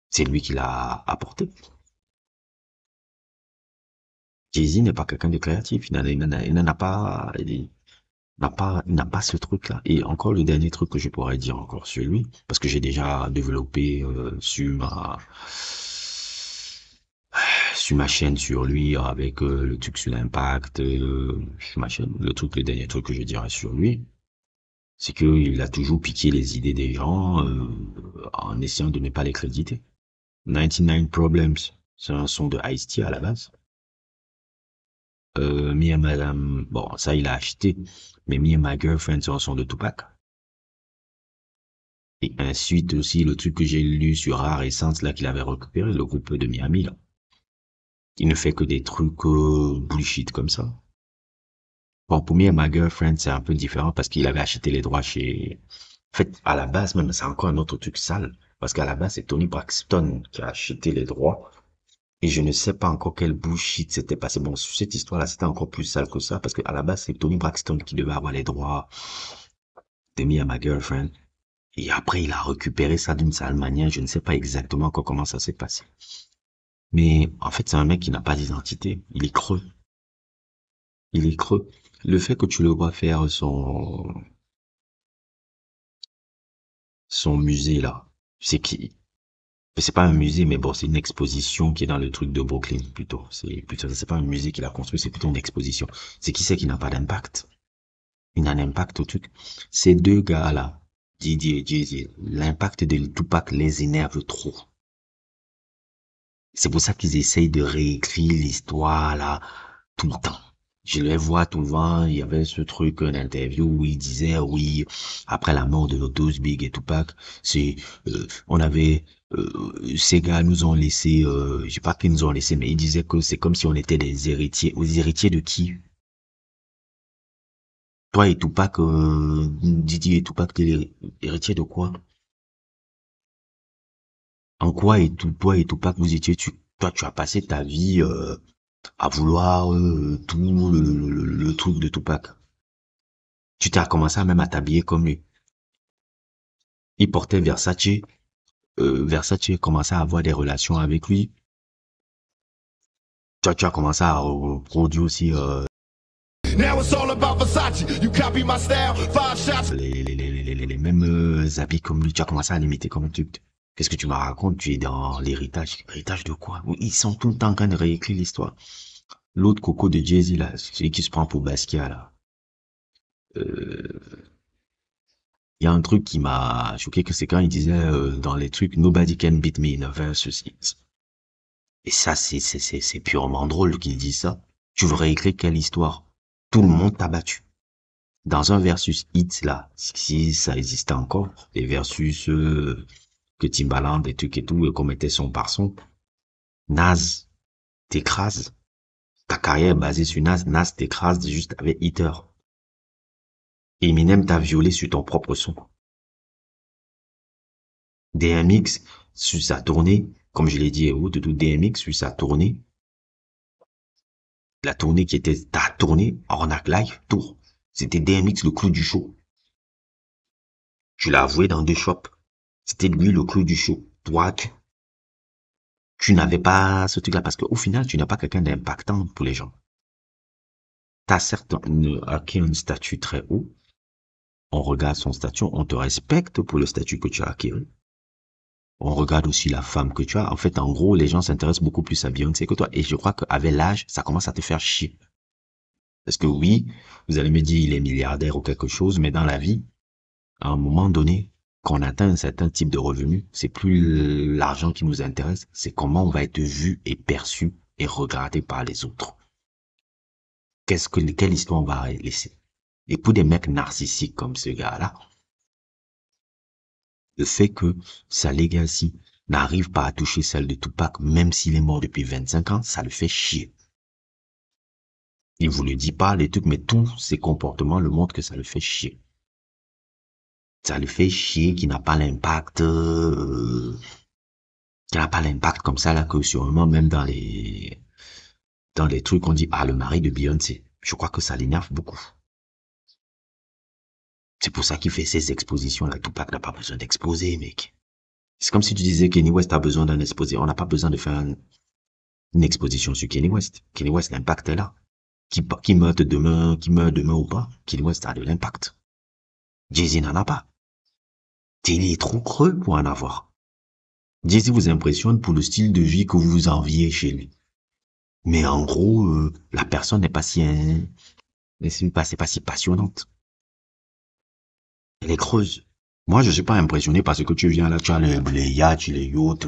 Speaker 3: C'est lui qui l'a apporté. Jay-Z n'est pas quelqu'un de créatif, il n'en a pas, il n'a pas ce truc-là. Et encore le dernier truc que je pourrais dire encore sur lui, parce que j'ai déjà développé sur ma chaîne sur lui avec le truc sur l'impact, sur ma chaîne, le dernier truc que je dirais sur lui, c'est qu'il a toujours piqué les idées des gens en essayant de ne pas les créditer. 99 Problems, c'est un son de Ice-T à la base. Me and Madame, bon, ça il a acheté, mais Me and My Girlfriend, c'est un son de Tupac. Et ensuite aussi, le truc que j'ai lu sur Rare Essence, là, qu'il avait récupéré, le groupe de Miami, là. Il ne fait que des trucs bullshit comme ça. Bon, pour Me and My Girlfriend, c'est un peu différent parce qu'il avait acheté les droits chez... En fait, à la base, même, c'est encore un autre truc sale. Parce qu'à la base, c'est Tony Braxton qui a acheté les droits. Et je ne sais pas encore quel bullshit s'était passé. Bon, cette histoire-là, c'était encore plus sale que ça, parce qu'à la base, c'est Tony Braxton qui devait avoir les droits de Me and My Girlfriend. Et après, il a récupéré ça d'une sale manière. Je ne sais pas exactement encore comment ça s'est passé. Mais, en fait, c'est un mec qui n'a pas d'identité. Il est creux. Il est creux. Le fait que tu le vois faire son musée, là, c'est pas un musée, mais bon, c'est une exposition qui est dans le truc de Brooklyn, plutôt. C'est pas un musée qu'il a construit, c'est plutôt une exposition. C'est qui c'est qui n'a pas d'impact? Il n'a d'impact au truc. Ces deux gars-là, Didi et Jay-Z, l'impact de Tupac les énerve trop. C'est pour ça qu'ils essayent de réécrire l'histoire, là, tout le temps. Je le vois tout le temps, il y avait ce truc, une interview où il disait, oui, après la mort de Notorious Big et Tupac, c'est, on avait, ces gars nous ont laissé, je sais pas qu'ils nous ont laissé, mais il disait que c'est comme si on était des héritiers. Aux héritiers de qui? Toi et Tupac, Didi et Tupac, t'es les héritiers de quoi? En quoi et tout, toi et Tupac, vous étiez, toi, tu as passé ta vie, à vouloir, tout le truc de Tupac. Tu t'as commencé à même à t'habiller comme lui. Il portait Versace. Versace commençait à avoir des relations avec lui. Tu as commencé à produire aussi
Speaker 4: Now it's all about Versace. You copy my style, 5 shots.
Speaker 3: les mêmes habits comme lui. Tu as commencé à l'imiter comme un truc. Qu'est-ce que tu me racontes? Tu es dans l'héritage. Héritage de quoi? Ils sont tout le temps en train de réécrire l'histoire. L'autre coco de Jay-Z, là, celui qui se prend pour Basquiat, là. Euh, Il y a un truc qui m'a choqué, que c'est quand il disait dans les trucs Nobody can beat me in a versus hit. Et ça, c'est purement drôle qu'il dise ça. Tu veux réécrire quelle histoire? Tout le monde t'a battu. Dans un versus hit, là, si ça existait encore, les versus que Timbaland et trucs et tout, qu'on mettait son par son, Nas t'écrase. Ta carrière est basée sur Nas. Nas t'écrase juste avec Hitter. Eminem t'a violé sur ton propre son. DMX, sur sa tournée, comme je l'ai dit, DMX, sur sa tournée, la tournée qui était ta tournée, Arnaque Live Tour, c'était DMX le clou du show. Tu l'as avoué dans 2 shops. C'était lui le clou du show. Toi, tu n'avais pas ce truc-là parce qu'au final, tu n'as pas quelqu'un d'impactant pour les gens. T'as certes acquis un statut très haut. On regarde son statut, on te respecte pour le statut que tu as acquis. On regarde aussi la femme que tu as. En fait, en gros, les gens s'intéressent beaucoup plus à Beyoncé que toi. Et je crois qu'avec l'âge, ça commence à te faire chier. Parce que oui, vous allez me dire, il est milliardaire ou quelque chose, mais dans la vie, à un moment donné, quand on atteint un certain type de revenu, c'est plus l'argent qui nous intéresse, c'est comment on va être vu et perçu et regardé par les autres. Quelle histoire on va laisser? Et pour des mecs narcissiques comme ce gars-là, le fait que sa legacy n'arrive pas à toucher celle de Tupac, même s'il est mort depuis 25 ans, ça le fait chier. Il vous le dit pas, les trucs, mais tous ses comportements le montrent que ça le fait chier. Ça le fait chier qu'il n'a pas l'impact, comme ça, là, que sûrement même dans les trucs, on dit, ah, le mari de Beyoncé. Je crois que ça l'énerve beaucoup. C'est pour ça qu'il fait ces expositions-là. Tupac n'a pas besoin d'exposer, mec. C'est comme si tu disais Kanye West a besoin d'un exposé. On n'a pas besoin de faire une exposition sur Kanye West. Kanye West, l'impact est là. Qui meurt demain ou pas, Kanye West a de l'impact. Jay-Z n'en a pas. Il est trop creux pour en avoir. Jay-Z vous impressionne pour le style de vie que vous enviez chez lui. Mais en gros, la personne n'est pas si, c'est pas si passionnante. Elle est creuse. Moi, je suis pas impressionné parce que tu viens là, tu as les yachts, les yachts,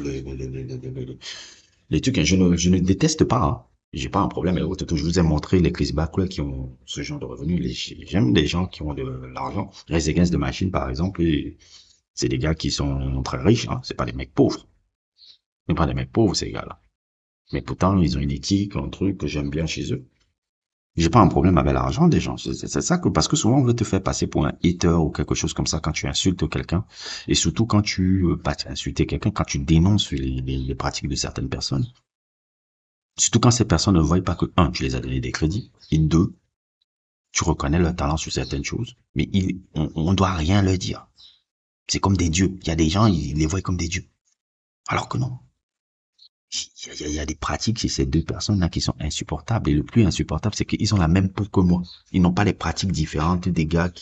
Speaker 3: les trucs, hein. Je ne déteste pas, hein. J'ai pas un problème avec autres. Je vous ai montré les Chris Blackwell qui ont ce genre de revenus. J'aime des gens qui ont de l'argent. Res Against the Machine, par exemple, c'est des gars qui sont très riches, hein. C'est pas des mecs pauvres. C'est pas des mecs pauvres, ces gars-là. Mais pourtant, ils ont une éthique, un truc que j'aime bien chez eux. J'ai pas un problème avec l'argent des gens. C'est ça que, parce que souvent on veut te faire passer pour un hater ou quelque chose comme ça quand tu insultes quelqu'un. Et surtout quand pas insulter quelqu'un, quand tu dénonces les pratiques de certaines personnes. Surtout quand ces personnes ne voient pas que, un, tu les as donné des crédits. Et deux, tu reconnais leur talent sur certaines choses. Mais on doit rien leur dire. C'est comme des dieux. Il y a des gens, ils les voient comme des dieux. Alors que non. Il y a des pratiques chez ces 2 personnes-là qui sont insupportables. Et le plus insupportable, c'est qu'ils ont la même peau que moi. Ils n'ont pas les pratiques différentes des gars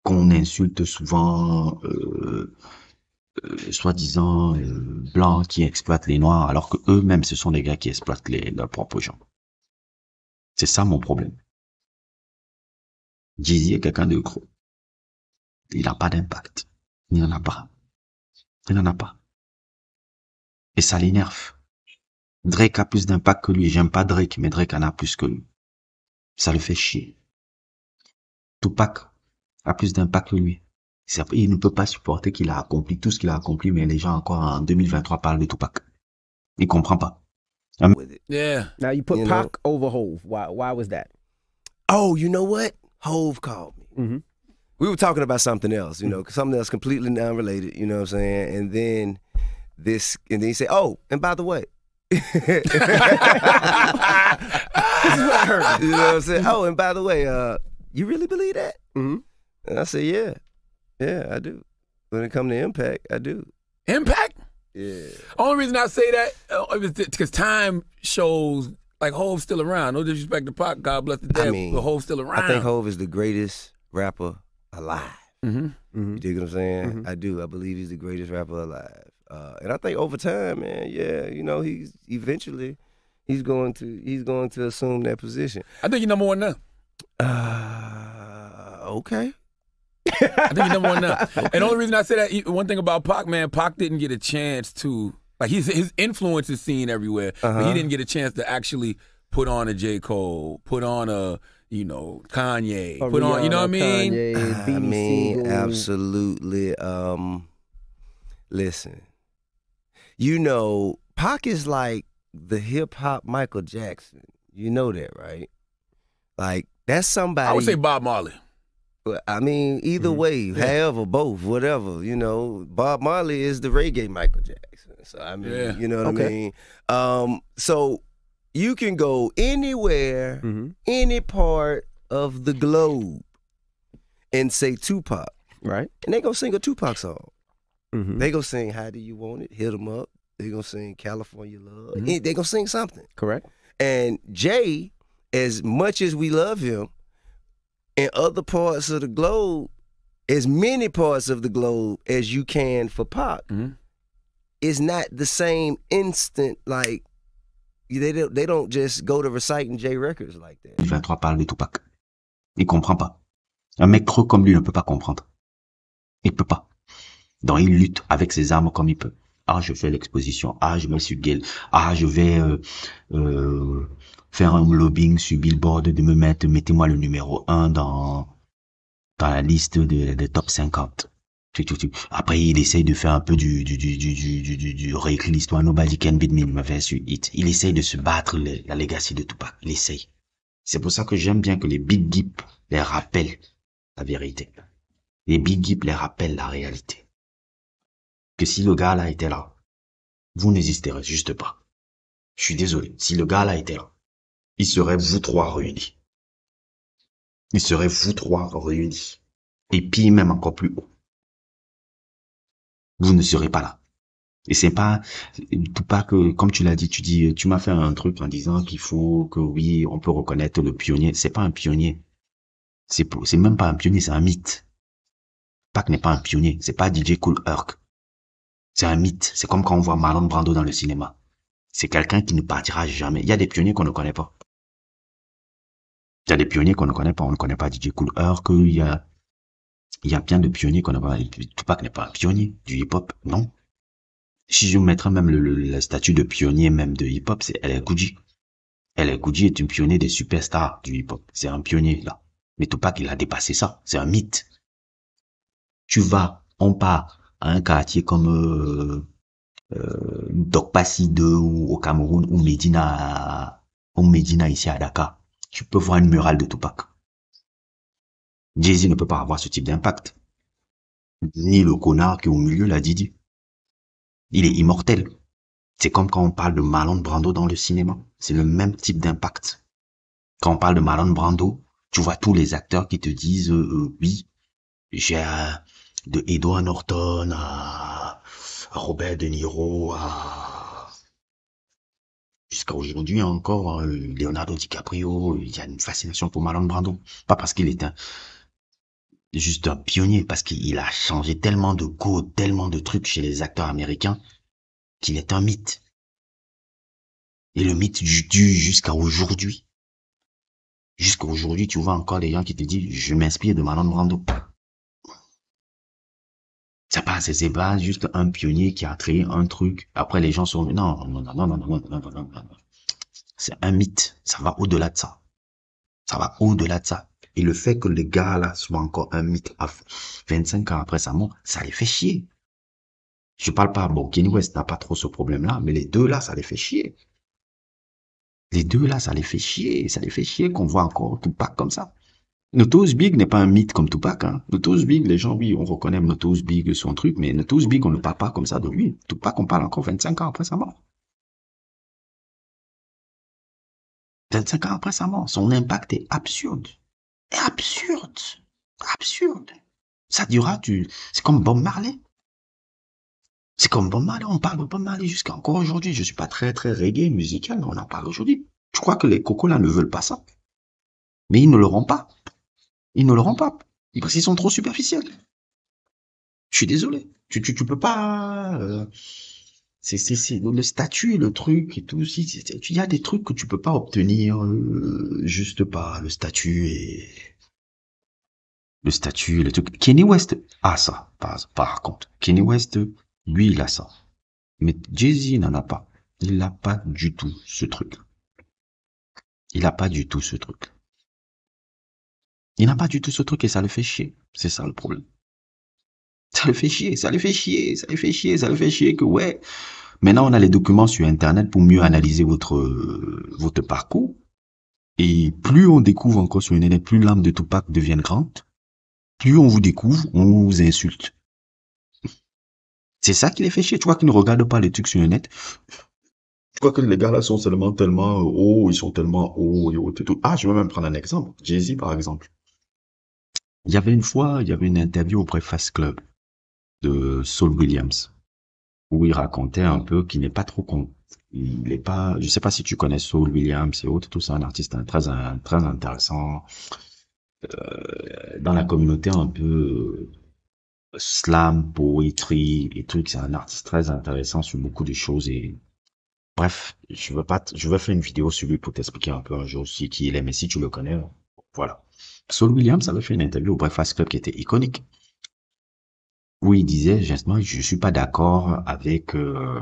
Speaker 3: qu'on insulte souvent, soi-disant blancs qui exploitent les noirs, alors que eux-mêmes, ce sont des gars qui exploitent leurs propres gens. C'est ça mon problème. Jay-Z est quelqu'un de gros. Il n'a pas d'impact. Il n'en a pas. Il n'en a pas. Et ça l'énerve. Drake a plus d'impact que lui. J'aime pas Drake, mais Drake en a plus que lui. Ça le fait chier. Tupac a plus d'impact que lui. Il ne peut pas supporter qu'il a accompli tout ce qu'il a accompli, mais les gens encore en 2023 parlent de Tupac. Il comprend pas.
Speaker 5: With it.
Speaker 6: Yeah.
Speaker 5: Now you put
Speaker 7: You
Speaker 5: Pac over Hove. Why was that?
Speaker 7: Oh, you know what? Hove called me.
Speaker 5: Mm-hmm.
Speaker 7: We were talking about something else, something else completely non-related, you know what I'm saying? And then he said, oh, and by the way. This is what I heard. You know what I'm saying? Oh, and by the way, you really believe that?
Speaker 5: Mm-hmm.
Speaker 7: And I said, yeah. Yeah, I do. When it comes to impact, I do.
Speaker 6: Impact?
Speaker 7: Yeah.
Speaker 6: Only reason I say that is because time shows like Hove's still around. No disrespect to Pac, God bless the dead, but Hove's still around.
Speaker 7: I think Hove is the greatest rapper alive.
Speaker 6: Mm-hmm.
Speaker 7: You dig what I'm saying?
Speaker 5: Mm-hmm.
Speaker 7: I do. I believe he's the greatest rapper alive. And I think over time, man, he's eventually he's going to assume that position.
Speaker 6: I think you're number one now.
Speaker 7: Okay.
Speaker 6: I think you're number one now. And the only reason I say that, one thing about Pac, man, Pac didn't get a chance to, like, his influence is seen everywhere, but he didn't get a chance to actually put on a J. Cole, put on a, Kanye, put on, you know what I mean?
Speaker 5: Kanye,
Speaker 7: I mean,
Speaker 5: Siegel.
Speaker 7: absolutely. Listen, Pac is like the hip hop Michael Jackson. You know that, right? Like, that's somebody.
Speaker 6: I would say Bob Marley.
Speaker 7: I mean, either way, however, both, whatever, Bob Marley is the reggae Michael Jackson. So, I mean, you know what I mean? So, you can go anywhere, any part of the globe and say Tupac.
Speaker 5: Right.
Speaker 7: And they gonna sing a Tupac song.
Speaker 5: Mm-hmm.
Speaker 7: They gonna sing How Do You Want It, Hit 'Em Up. They gonna sing California Love. They gonna sing something.
Speaker 5: Correct.
Speaker 7: And Jay, as much as we love him, in other parts of the globe, as many parts of the globe as you can for Pac, is not the same instant. Like they don't just go to reciting J records like that.
Speaker 3: 2023 parle de Tupac. Il comprend pas. Un mec creux comme lui ne peut pas comprendre. Il peut pas. Donc il lutte avec ses armes comme il peut. Ah, je fais l'exposition. Ah, je me suis gueule. Ah, je vais faire un lobbying sur Billboard de me mettez-moi le numéro 1 dans la liste des top 50. Après, il essaye de faire un peu du réécrit l'histoire. Nobody can beat me, my verse hit. Il essaye de se battre la legacy de Tupac. Il essaye. C'est pour ça que j'aime bien que les Big Gip les rappellent la vérité. Les Big Gip les rappellent la réalité. Que si le gars là était là, vous n'existerez juste pas. Je suis désolé. Si le gars là était là, il serait vous trois réunis. Il serait vous trois réunis. Et puis même encore plus haut. Vous ne serez pas là. Et c'est pas que, comme tu l'as dit, tu m'as fait un truc en disant qu'il faut que oui, on peut reconnaître le pionnier. C'est pas un pionnier. C'est même pas un pionnier, c'est un mythe. Pac n'est pas un pionnier. C'est pas DJ Kool Herc. C'est un mythe. C'est comme quand on voit Marlon Brando dans le cinéma. C'est quelqu'un qui ne partira jamais. Il y a des pionniers qu'on ne connaît pas. Il y a des pionniers qu'on ne connaît pas. On ne connaît pas DJ Kool Herc. Il y a plein de pionniers qu'on ne connaît pas. Tupac n'est pas un pionnier du hip-hop, non. Si je mettrais même le statut de pionnier même de hip-hop, c'est LL Cool J. LL Cool J est une pionnier des superstars du hip-hop. C'est un pionnier, là. Mais Tupac, il a dépassé ça. C'est un mythe. On part à un quartier comme Dokpasi 2 ou au Cameroun ou Medina ici à Dakar. Tu peux voir une murale de Tupac. Jay-Z ne peut pas avoir ce type d'impact. Ni le connard qui est au milieu, la Didi. Il est immortel. C'est comme quand on parle de Marlon Brando dans le cinéma. C'est le même type d'impact. Quand on parle de Marlon Brando, tu vois tous les acteurs qui te disent oui, j'ai de Edward Norton à Robert De Niro jusqu'à aujourd'hui encore Leonardo DiCaprio. Il y a une fascination pour Marlon Brando. Pas parce qu'il est juste un pionnier, parce qu'il a changé tellement de codes, tellement de trucs chez les acteurs américains, qu'il est un mythe. Et le mythe dure jusqu'à aujourd'hui. Jusqu'à aujourd'hui, tu vois encore des gens qui te disent, je m'inspire de Marlon Brando. C'est pas juste un pionnier qui a créé un truc. Après, les gens sont, non. C'est un mythe. Ça va au-delà de ça. Ça va au-delà de ça. Et le fait que les gars là soient encore un mythe à 25 ans après sa mort, ça les fait chier. Je parle pas, bon, Kanye West n'a pas trop ce problème-là, mais les deux là, ça les fait chier. Les deux là, ça les fait chier. Ça les fait chier qu'on voit encore Tupac comme ça. Notorious Big n'est pas un mythe comme Tupac, hein. Notorious Big, les gens, oui, on reconnaît Notorious Big, son truc, mais Notorious Big, on ne parle pas comme ça de lui. Tupac, on parle encore 25 ans après sa mort. 25 ans après sa mort, son impact est absurde. Est absurde. Absurde. Ça durera, c'est comme Bob Marley. C'est comme Bob Marley, on parle de Bob Marley jusqu'à encore aujourd'hui. Je suis pas très, très reggae musical, mais on en parle aujourd'hui. Je crois que les cocos là ne veulent pas ça. Mais ils ne l'auront pas. Ils ne l'auront pas. Parce qu'ils sont trop superficiels. Je suis désolé. Tu peux pas, c'est le statut, le truc et tout. Il y a des trucs que tu peux pas obtenir, juste par le statut et le truc. Kanye West a ça, par contre. Kanye West, lui, il a ça. Mais Jay-Z n'en a pas. Il n'a pas du tout ce truc. Il n'a pas du tout ce truc. Il n'a pas du tout ce truc et ça le fait chier. C'est ça le problème. Ça le fait chier, ça le fait chier, ça le fait chier, ça le fait chier que ouais. Maintenant, on a les documents sur Internet pour mieux analyser votre parcours. Et plus on découvre encore sur Internet, plus l'âme de Tupac devient grande. Plus on vous découvre, on vous insulte. C'est ça qui les fait chier. Tu vois qu'ils ne regardent pas les trucs sur le net. Je crois que les gars là sont seulement tellement hauts, ils sont tellement hauts et hauts et tout. Ah, je vais même prendre un exemple. Jay-Z, par exemple. Il y avait une fois, il y avait une interview au Breakfast Club de Saul Williams, où il racontait un peu qu'il n'est pas trop il est pas, je sais pas si tu connais Saul Williams et autres, tout ça, un artiste très intéressant, dans la communauté un peu slam, poetry et trucs, c'est un artiste très intéressant sur beaucoup de choses et bref, je vais faire une vidéo sur lui pour t'expliquer un peu un jour aussi qui il est, mais si tu le connais, voilà. Saul Williams avait fait une interview au Breakfast Club qui était iconique, où il disait, justement, je suis pas d'accord avec le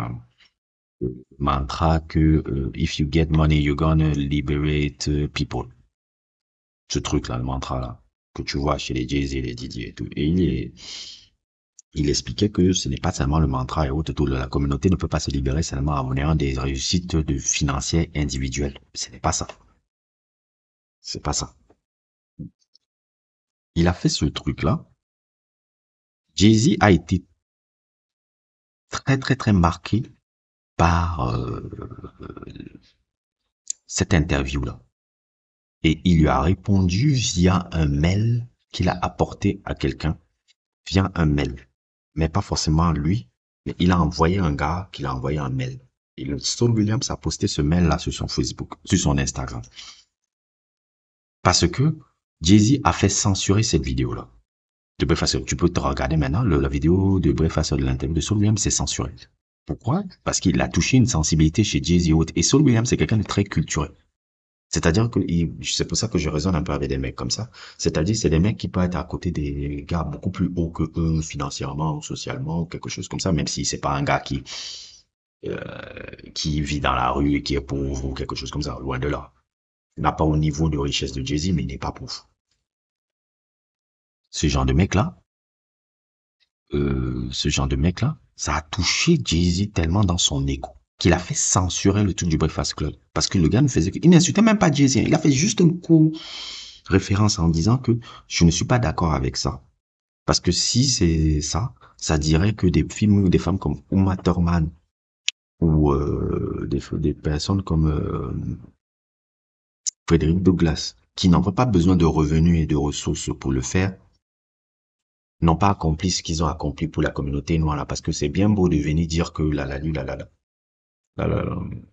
Speaker 3: mantra que if you get money, you're gonna liberate people. Ce truc-là, le mantra-là, que tu vois chez les Jay-Z, les Didi et tout. Et il expliquait que ce n'est pas seulement le mantra et autres, tout, la communauté ne peut pas se libérer seulement en ayant des réussites financières individuelles. Ce n'est pas ça. C'est pas ça. Il a fait ce truc-là. Jay-Z a été très, très, très marqué par cette interview-là. Et il lui a répondu via un mail qu'il a apporté à quelqu'un, via un mail. Mais pas forcément lui, mais il a envoyé un gars qui l'a envoyé un mail. Et le Saul Williams a posté ce mail-là sur son Facebook, sur son Instagram. Parce que Jay-Z a fait censurer cette vidéo-là. De Breakfast, tu peux te regarder maintenant, la vidéo de Breakfast, de l'interview de Saul Williams, c'est censuré. Pourquoi? Parce qu'il a touché une sensibilité chez Jay-Z et autres. Et Saul Williams, c'est quelqu'un de très culturel. C'est-à-dire que c'est pour ça que je raisonne un peu avec des mecs comme ça. C'est-à-dire, c'est des mecs qui peuvent être à côté des gars beaucoup plus hauts que eux, financièrement ou socialement, ou quelque chose comme ça, même si c'est pas un gars qui vit dans la rue et qui est pauvre ou quelque chose comme ça, loin de là. Il n'a pas au niveau de richesse de Jay-Z, mais il n'est pas pauvre. Ce genre de mec-là, ça a touché Jay-Z tellement dans son ego qu'il a fait censurer le truc du Breakfast Club. Parce que le gars ne faisait il n'insultait même pas Jay-Z. Il a fait juste une courte référence en disant que je ne suis pas d'accord avec ça. Parce que si c'est ça, ça dirait que des films ou des femmes comme Uma Thurman ou des personnes comme Frederick Douglass, qui n'ont pas besoin de revenus et de ressources pour le faire, n'ont pas accompli ce qu'ils ont accompli pour la communauté noire là. Parce que c'est bien beau de venir dire que la.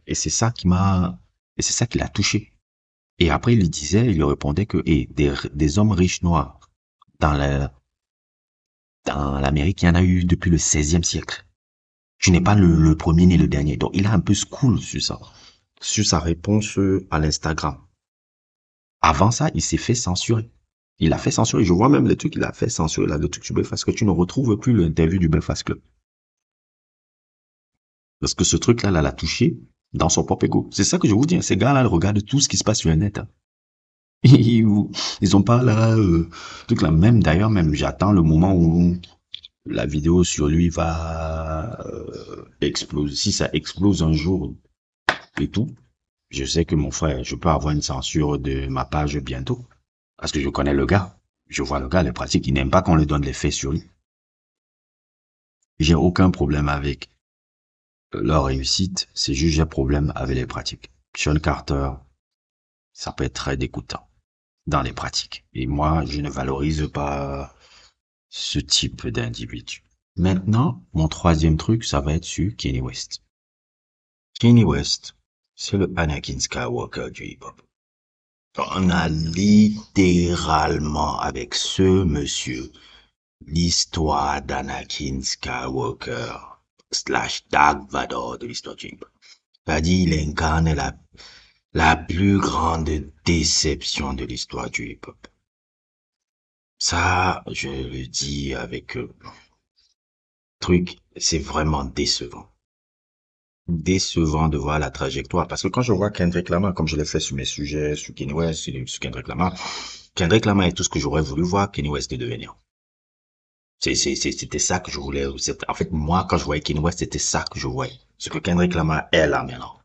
Speaker 3: Et c'est ça qui l'a touché. Et après, il lui répondait que, des hommes riches noirs dans l'Amérique, il y en a eu depuis le 16e siècle. Tu n'es pas le premier ni le dernier. Donc, il a un peu school sur ça. Sur sa réponse à l'Instagram. Avant ça, il s'est fait censurer. Il a fait censurer. Je vois même le truc, il a fait censurer là, le truc du Breakfast Club. Tu ne retrouves plus l'interview du Breakfast Club. Parce que ce truc-là, l'a touché dans son propre ego. C'est ça que je vous dis. Ces gars-là regardent tout ce qui se passe sur le net. Hein. Ils ont pas là, truc là. Même d'ailleurs, même j'attends le moment où la vidéo sur lui va exploser. Si ça explose un jour et tout, je sais que mon frère, je peux avoir une censure de ma page bientôt. Parce que je connais le gars. Je vois le gars, les pratiques, il n'aime pas qu'on lui donne les faits sur lui. J'ai aucun problème avec leur réussite, c'est juste j'ai problème avec les pratiques. Sean Carter, ça peut être très dégoûtant dans les pratiques. Et moi, je ne valorise pas ce type d'individu. Maintenant, mon troisième truc, ça va être sur Kanye West. Kanye West, c'est le Anakin Skywalker du hip-hop. On a littéralement, avec ce monsieur, l'histoire d'Anakin Skywalker / Dark Vador de l'histoire du hip-hop. C'est-à-dire, il incarne la plus grande déception de l'histoire du hip-hop. Ça, je le dis avec truc, c'est vraiment décevant. Décevant de voir la trajectoire. Parce que quand je vois Kendrick Lamar, comme je l'ai fait sur mes sujets, sur Kanye West, sur Kendrick Lamar est tout ce que j'aurais voulu voir Kanye West devenir. C'était ça que je voulais. En fait, moi, quand je voyais Kanye West, c'était ça que je voyais. Ce que Kendrick Lamar est là maintenant.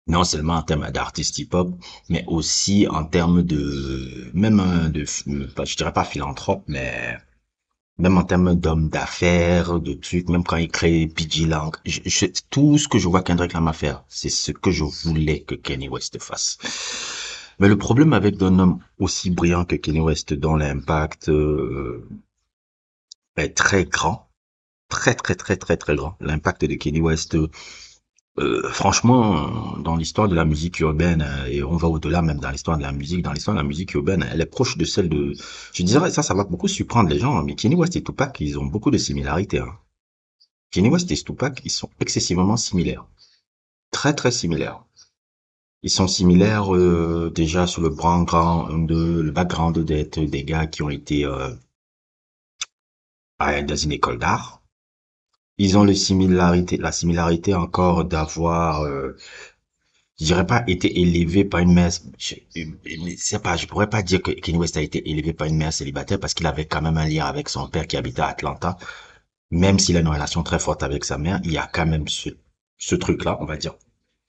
Speaker 3: Non seulement en termes d'artiste hip-hop, mais aussi en termes de, même je dirais pas philanthrope, mais même en termes d'homme d'affaires, de trucs, même quand il crée PG Lang, tout ce que je vois Kendrick Lamar faire, c'est ce que je voulais que Kanye West fasse. Mais le problème avec un homme aussi brillant que Kanye West, dont l'impact est très grand, très grand, l'impact de Kanye West, franchement, dans l'histoire de la musique urbaine, et on va au-delà même dans l'histoire de la musique urbaine, elle est proche de celle de, je dirais, ça va beaucoup surprendre les gens, mais Kanye West et Tupac, ils ont beaucoup de similarités, hein. Kanye West et Tupac, ils sont excessivement similaires. Très similaires. Ils sont similaires, déjà sur le background d'être des gars qui ont été, dans une école d'art. Ils ont la similarité encore d'avoir, je dirais pas été élevé par une mère, je pourrais pas dire que Kanye West a été élevé par une mère célibataire parce qu'il avait quand même un lien avec son père qui habitait à Atlanta. Même s'il a une relation très forte avec sa mère, il y a quand même ce truc-là, on va dire,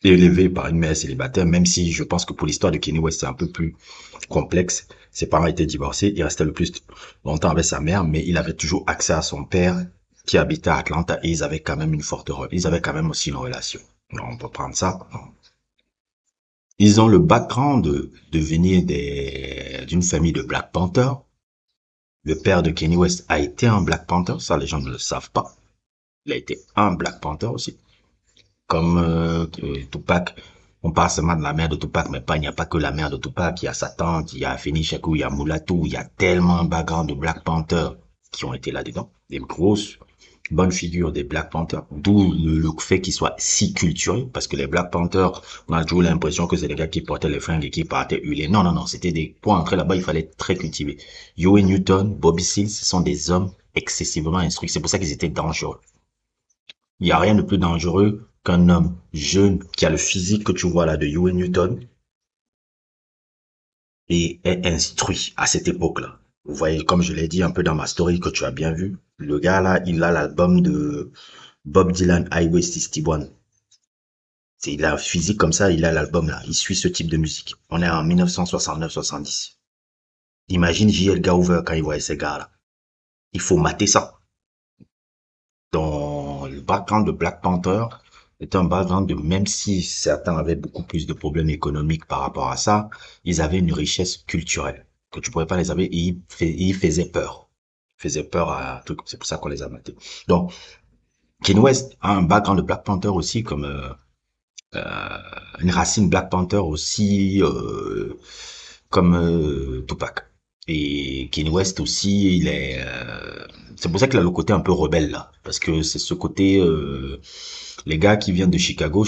Speaker 3: élevé par une mère célibataire, même si je pense que pour l'histoire de Kanye West, c'est un peu plus complexe. Ses parents étaient divorcés, il restait le plus longtemps avec sa mère, mais il avait toujours accès à son père qui habitait à Atlanta et ils avaient quand même ils avaient quand même aussi une relation. Donc, on peut prendre ça. Ils ont le background de venir d'une famille de Black Panther. Le père de Kanye West a été un Black Panther, ça les gens ne le savent pas. Il a été un Black Panther aussi. Comme Tupac, on parle seulement de la mère de Tupac, mais il n'y a pas que la mère de Tupac, il y a sa tante, il y a Afeni Shakur, il y a Mulatu, il y a tellement un background de Black Panther qui ont été là-dedans. Des grosses bonne figure des Black Panthers, d'où le fait qu'ils soient si culturels, parce que les Black Panthers, on a toujours l'impression que c'est les gars qui portaient les fringues et qui partaient hurler. Non, c'était pour entrer là-bas, il fallait être très cultivé. Huey Newton, Bobby Seale, ce sont des hommes excessivement instruits, c'est pour ça qu'ils étaient dangereux. Il n'y a rien de plus dangereux qu'un homme jeune qui a le physique que tu vois là de Huey Newton et est instruit à cette époque-là. Vous voyez, comme je l'ai dit un peu dans ma story que tu as bien vu, le gars là, il a l'album de Bob Dylan, Highway 61. Il a un physique comme ça, il a l'album là, il suit ce type de musique. On est en 1969-70. Imagine J.L. Gauver quand il voyait ces gars là. Il faut mater ça. Dans le background de Black Panther, est un background de, même si certains avaient beaucoup plus de problèmes économiques par rapport à ça, ils avaient une richesse culturelle que tu pourrais pas les avoir et ils faisaient peur. Ils faisaient peur à tout. C'est pour ça qu'on les a matés. Donc, Kanye West a un background de Black Panther aussi comme une racine Black Panther aussi comme Tupac. Et Kanye West aussi, il est c'est pour ça qu'il a le côté un peu rebelle là, parce que c'est ce côté les gars qui viennent de Chicago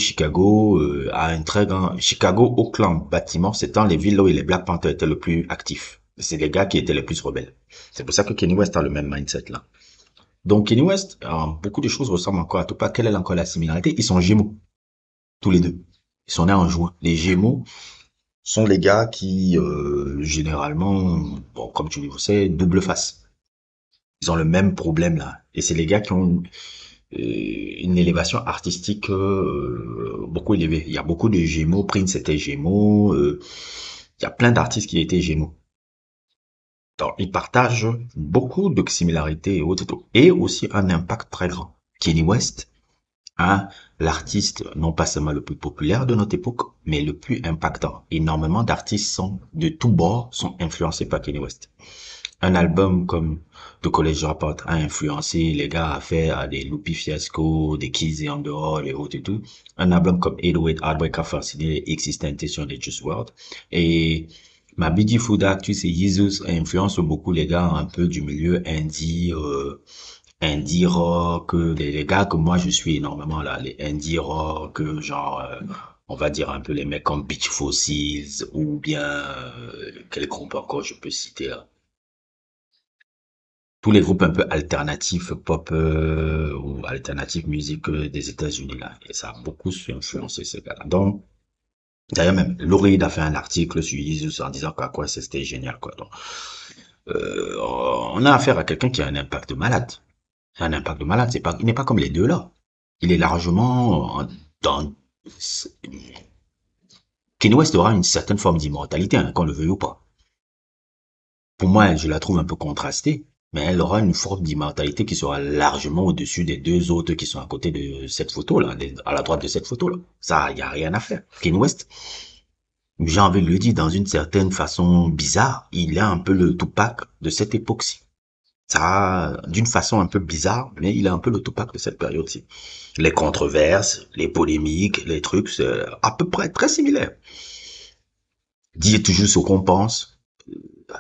Speaker 3: a un très grand Chicago, Oakland, Baltimore, c'est dans les villes où les Black Panthers étaient le plus actifs. C'est les gars qui étaient les plus rebelles. C'est pour ça que Kanye West a le même mindset là. Donc Kanye West, beaucoup de choses ressemblent encore à Tupac. Quelle est encore la similarité? Ils sont jumeaux, tous les deux. Ils sont nés en juin. Les Gémeaux, sont les gars qui, généralement, bon, comme tu le sais, double face. Ils ont le même problème là. Et c'est les gars qui ont une élévation artistique beaucoup élevée. Il y a beaucoup de Gémeaux. Prince était Gémeaux. Il y a plein d'artistes qui étaient Gémeaux. Donc, ils partagent beaucoup de similarités et autres, et aussi un impact très grand. Kanye West, l'artiste non pas seulement le plus populaire de notre époque, mais le plus impactant. Énormément d'artistes de tous bords sont influencés par Kanye West. Un album comme The College Dropout a influencé les gars à faire des Lupe Fiasco, des Kids and the Hall et autres et tout. Un album comme 808 Heartbreak a fasciné Existentation de Juice WRLD. Et ma Beautiful Dark Twisted Jesus influence beaucoup les gars un peu du milieu indie rock, les gars que moi je suis énormément là, les indie rock, genre, on va dire un peu les mecs comme Beach Fossils ou bien, quel groupe encore je peux citer là. Tous les groupes un peu alternatifs pop ou alternative musique des États-Unis là. Et ça a beaucoup influencé ces gars-là. Donc, d'ailleurs même, Laurie a fait un article sur Jesus en disant quoi c'était génial quoi. Donc, on a affaire à quelqu'un qui a un impact de malade. Un impact de malade, il n'est pas comme les deux là. Il est largement dans. Kanye West aura une certaine forme d'immortalité, hein, qu'on le veuille ou pas. Pour moi, je la trouve un peu contrastée, mais elle aura une forme d'immortalité qui sera largement au-dessus des deux autres qui sont à côté de cette photo là, à la droite de cette photo là. Ça, y a rien à faire. Kanye West, j'ai envie de le dire dans une certaine façon bizarre, il est un peu le Tupac de cette époque-ci. Ça, d'une façon un peu bizarre, mais il est un peu le Tupac de cette période-ci. Les controverses, les polémiques, les trucs, c'est à peu près très similaire. Dire toujours ce qu'on pense,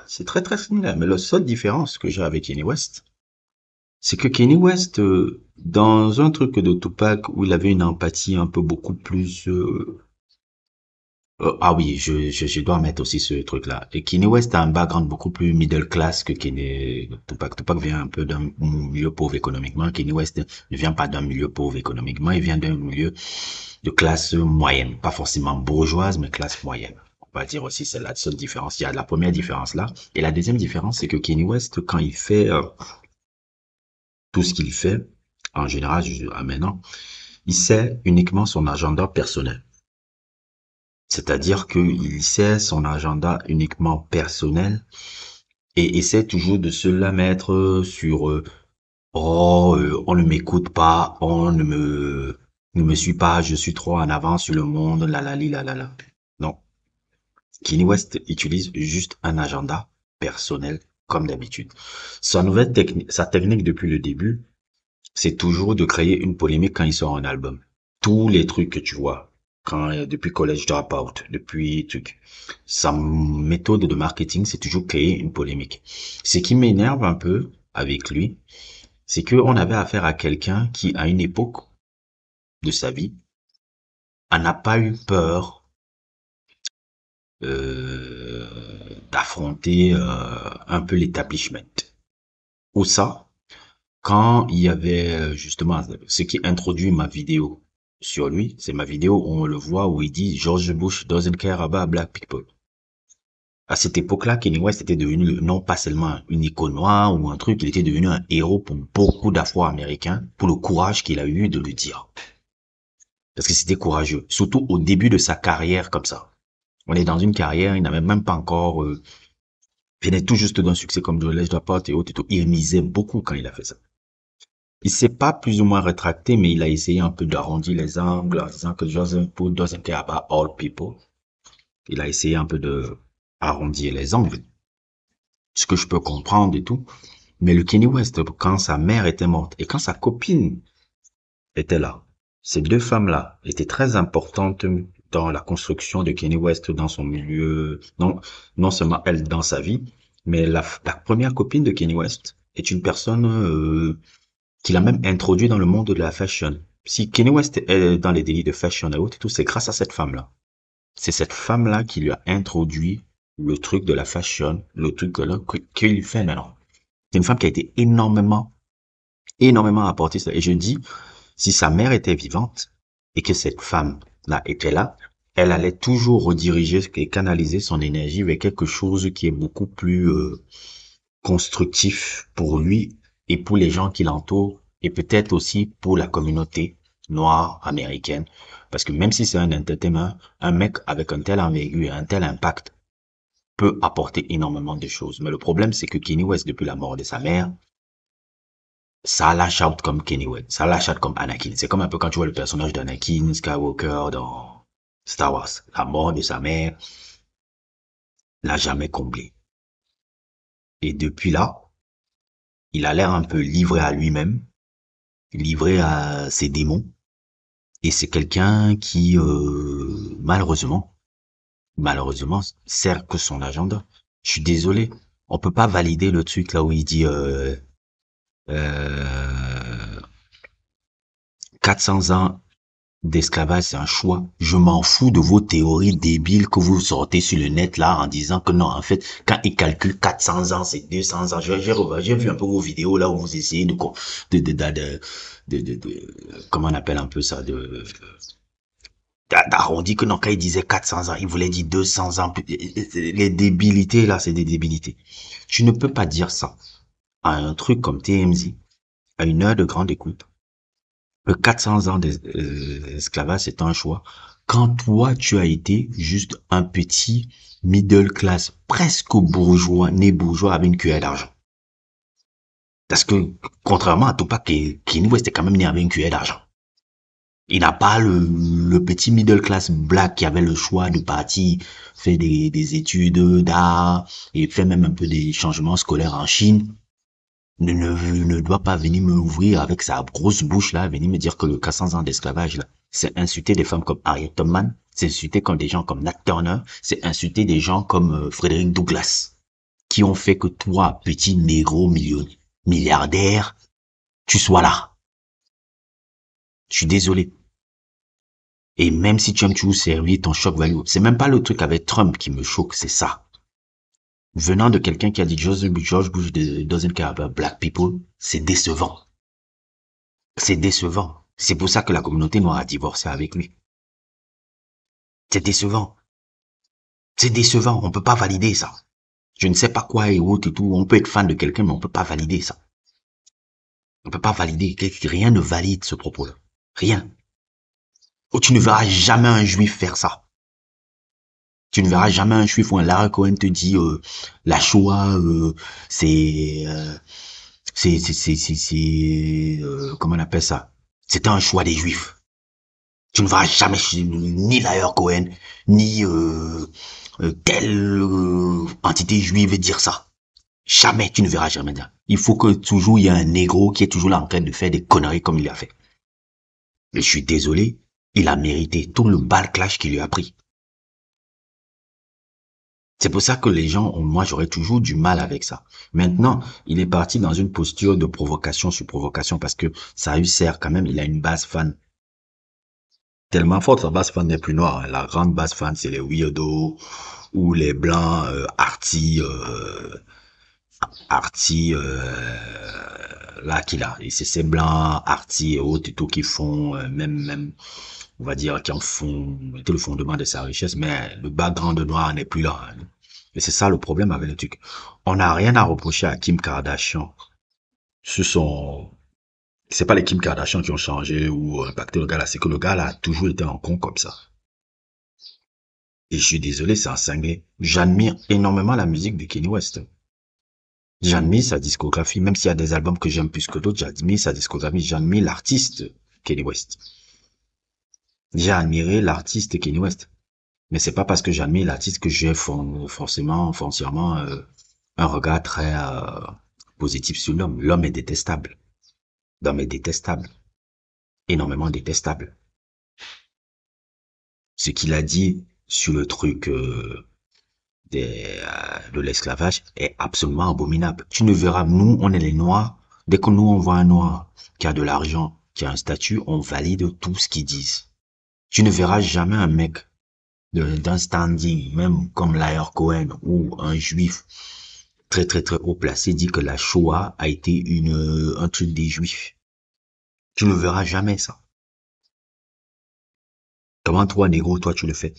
Speaker 3: c'est très très similaire. Mais la seule différence que j'ai avec Kanye West, c'est que Kanye West, dans un truc de Tupac où il avait une empathie un peu beaucoup plus... ah oui, je dois mettre aussi ce truc-là. Et Kanye West a un background beaucoup plus middle class que Tupac. Tupac vient un peu d'un milieu pauvre économiquement. Kanye West ne vient pas d'un milieu pauvre économiquement. Il vient d'un milieu de classe moyenne. Pas forcément bourgeoise, mais classe moyenne. On va dire aussi, c'est la seule différence. Il y a la première différence là. Et la deuxième différence, c'est que Kanye West, quand il fait tout ce qu'il fait, en général, maintenant, il sait uniquement son agenda personnel. C'est-à-dire qu'il sait son agenda uniquement personnel et essaie toujours de se la mettre sur on ne m'écoute pas, on ne me suit pas, je suis trop en avance sur le monde, la la li la la la. Non. Kanye West utilise juste un agenda personnel comme d'habitude. Sa technique depuis le début, c'est toujours de créer une polémique quand il sort un album. Tous les trucs que tu vois, depuis College Dropout, depuis truc, sa méthode de marketing, c'est toujours créer une polémique. Ce qui m'énerve un peu avec lui, c'est qu'on avait affaire à quelqu'un qui, à une époque de sa vie, n'a pas eu peur d'affronter un peu l'établissement. Ou ça, quand il y avait justement ce qui introduit ma vidéo sur lui, c'est ma vidéo où on le voit où il dit George Bush doesn't care about black people. À cette époque-là, Kanye West était devenu non pas seulement une icône noire ou un truc, il était devenu un héros pour beaucoup d'Afro-Américains, pour le courage qu'il a eu de le dire. Parce que c'était courageux, surtout au début de sa carrière comme ça. On est dans une carrière, il n'avait même pas encore... venait tout juste d'un succès comme College Dropout et autres et tout. Il misait beaucoup quand il a fait ça. Il s'est pas plus ou moins rétracté, mais il a essayé un peu d'arrondir les angles en disant que Joseph Bush doesn't care about all people. Il a essayé un peu de arrondir les angles. Ce que je peux comprendre et tout. Mais le Kanye West, quand sa mère était morte et quand sa copine était là, ces deux femmes-là étaient très importantes dans la construction de Kanye West dans son milieu, non seulement elle dans sa vie, mais la première copine de Kanye West est une personne qu'il a même introduit dans le monde de la fashion. Si Kanye West est dans les délits de fashion et autres et tout, c'est grâce à cette femme-là. C'est cette femme-là qui lui a introduit le truc de la fashion, le truc qu'il fait maintenant. C'est une femme qui a été énormément apporté ça. Et je dis, si sa mère était vivante et que cette femme-là était là, elle allait toujours rediriger et canaliser son énergie vers quelque chose qui est beaucoup plus constructif pour lui et pour les gens qui l'entourent et peut-être aussi pour la communauté noire américaine. Parce que même si c'est un entertainment, un mec avec un tel envergure et un tel impact peut apporter énormément de choses. Mais le problème, c'est que Kanye West, depuis la mort de sa mère, ça lash out comme Kanye West, ça lash out comme Anakin. C'est comme un peu quand tu vois le personnage d'Anakin Skywalker dans Star Wars. La mort de sa mère l'a jamais comblé. Et depuis là, il a l'air un peu livré à lui-même, livré à ses démons. Et c'est quelqu'un qui, malheureusement, sert que son agenda. Je suis désolé. On peut pas valider le truc là où il dit 400 ans d'esclavage, c'est un choix. Je m'en fous de vos théories débiles que vous sortez sur le net là en disant que non, en fait, quand ils calculent 400 ans, c'est 200 ans. J'ai vu un peu vos vidéos là où vous essayez de comment on appelle un peu ça, d'arrondir que non, quand il disait 400 ans, il voulait dire 200 ans. Les débilités là, c'est des débilités. Tu ne peux pas dire ça à un truc comme TMZ, à une heure de grande écoute. Le 400 ans d'esclavage, c'est un choix. Quand toi, tu as été juste un petit middle class, presque bourgeois, né bourgeois avec une cuillère d'argent. Parce que, contrairement à Tupac, Kanye West est quand même né avec une cuillère d'argent. Il n'a pas le petit middle class black qui avait le choix de partir faire des études d'art et faire même un peu des changements scolaires en Chine. Ne doit pas venir me ouvrir avec sa grosse bouche là, venir me dire que le 400 ans d'esclavage là, c'est insulter des femmes comme Harriet Tubman, c'est insulter comme des gens comme Nat Turner, c'est insulter des gens comme Frederick Douglass, qui ont fait que toi, petit négro milliardaire, tu sois là. Je suis désolé. Et même si tu aimes toujours servir ton shock value, c'est même pas le truc avec Trump qui me choque, c'est ça. Venant de quelqu'un qui a dit George Bush doesn't care about black people, c'est décevant. C'est décevant. C'est pour ça que la communauté noire a divorcé avec lui. C'est décevant. C'est décevant. On peut pas valider ça. Je ne sais pas quoi et autre et tout. On peut être fan de quelqu'un, mais on peut pas valider ça. On peut pas valider. Rien ne valide ce propos-là. Rien. Oh, tu ne verras jamais un juif faire ça. Tu ne verras jamais un juif ou un Lara Cohen te dit la Shoah comment on appelle ça? C'était un choix des juifs. Tu ne verras jamais ni Lara Cohen ni telle entité juive dire ça. Jamais, tu ne verras jamais dire. Il faut que toujours il y ait un négro qui est toujours là en train de faire des conneries comme il a fait. Mais je suis désolé, il a mérité tout le backlash qu'il lui a pris. C'est pour ça que les gens, moi j'aurais toujours du mal avec ça. Maintenant, il est parti dans une posture de provocation sur provocation parce que ça lui sert quand même, il a une base fan. Tellement forte, sa base fan n'est plus noire. La grande base fan, c'est les weirdos ou les blancs arty là qu'il a. Et c'est ces blancs arty et autres et tout qui font même on va dire qui en font le fondement de sa richesse, mais le background noir n'est plus là. Et c'est ça le problème avec le truc. On n'a rien à reprocher à Kim Kardashian. C'est pas les Kim Kardashian qui ont changé ou impacté le gars là, c'est que le gars là a toujours été un con comme ça. Et je suis désolé, c'est un cinglé. J'admire énormément la musique de Kanye West. J'admire sa discographie, même s'il y a des albums que j'aime plus que d'autres, j'admire sa discographie, j'admire l'artiste Kanye West. J'ai admiré l'artiste Kanye West. Mais c'est pas parce que j'admire l'artiste que j'ai foncièrement un regard très positif sur l'homme. L'homme est détestable. L'homme est détestable. Énormément détestable. Ce qu'il a dit sur le truc de l'esclavage est absolument abominable. Tu ne verras, nous, on est les noirs. Dès que nous, on voit un noir qui a de l'argent, qui a un statut, on valide tout ce qu'ils disent. Tu ne verras jamais un mec d'un standing, même comme Lara Cohen ou un juif très très très haut placé dit que la Shoah a été un truc des juifs. Tu ne verras jamais ça. Comment toi, négro, toi, tu le fais?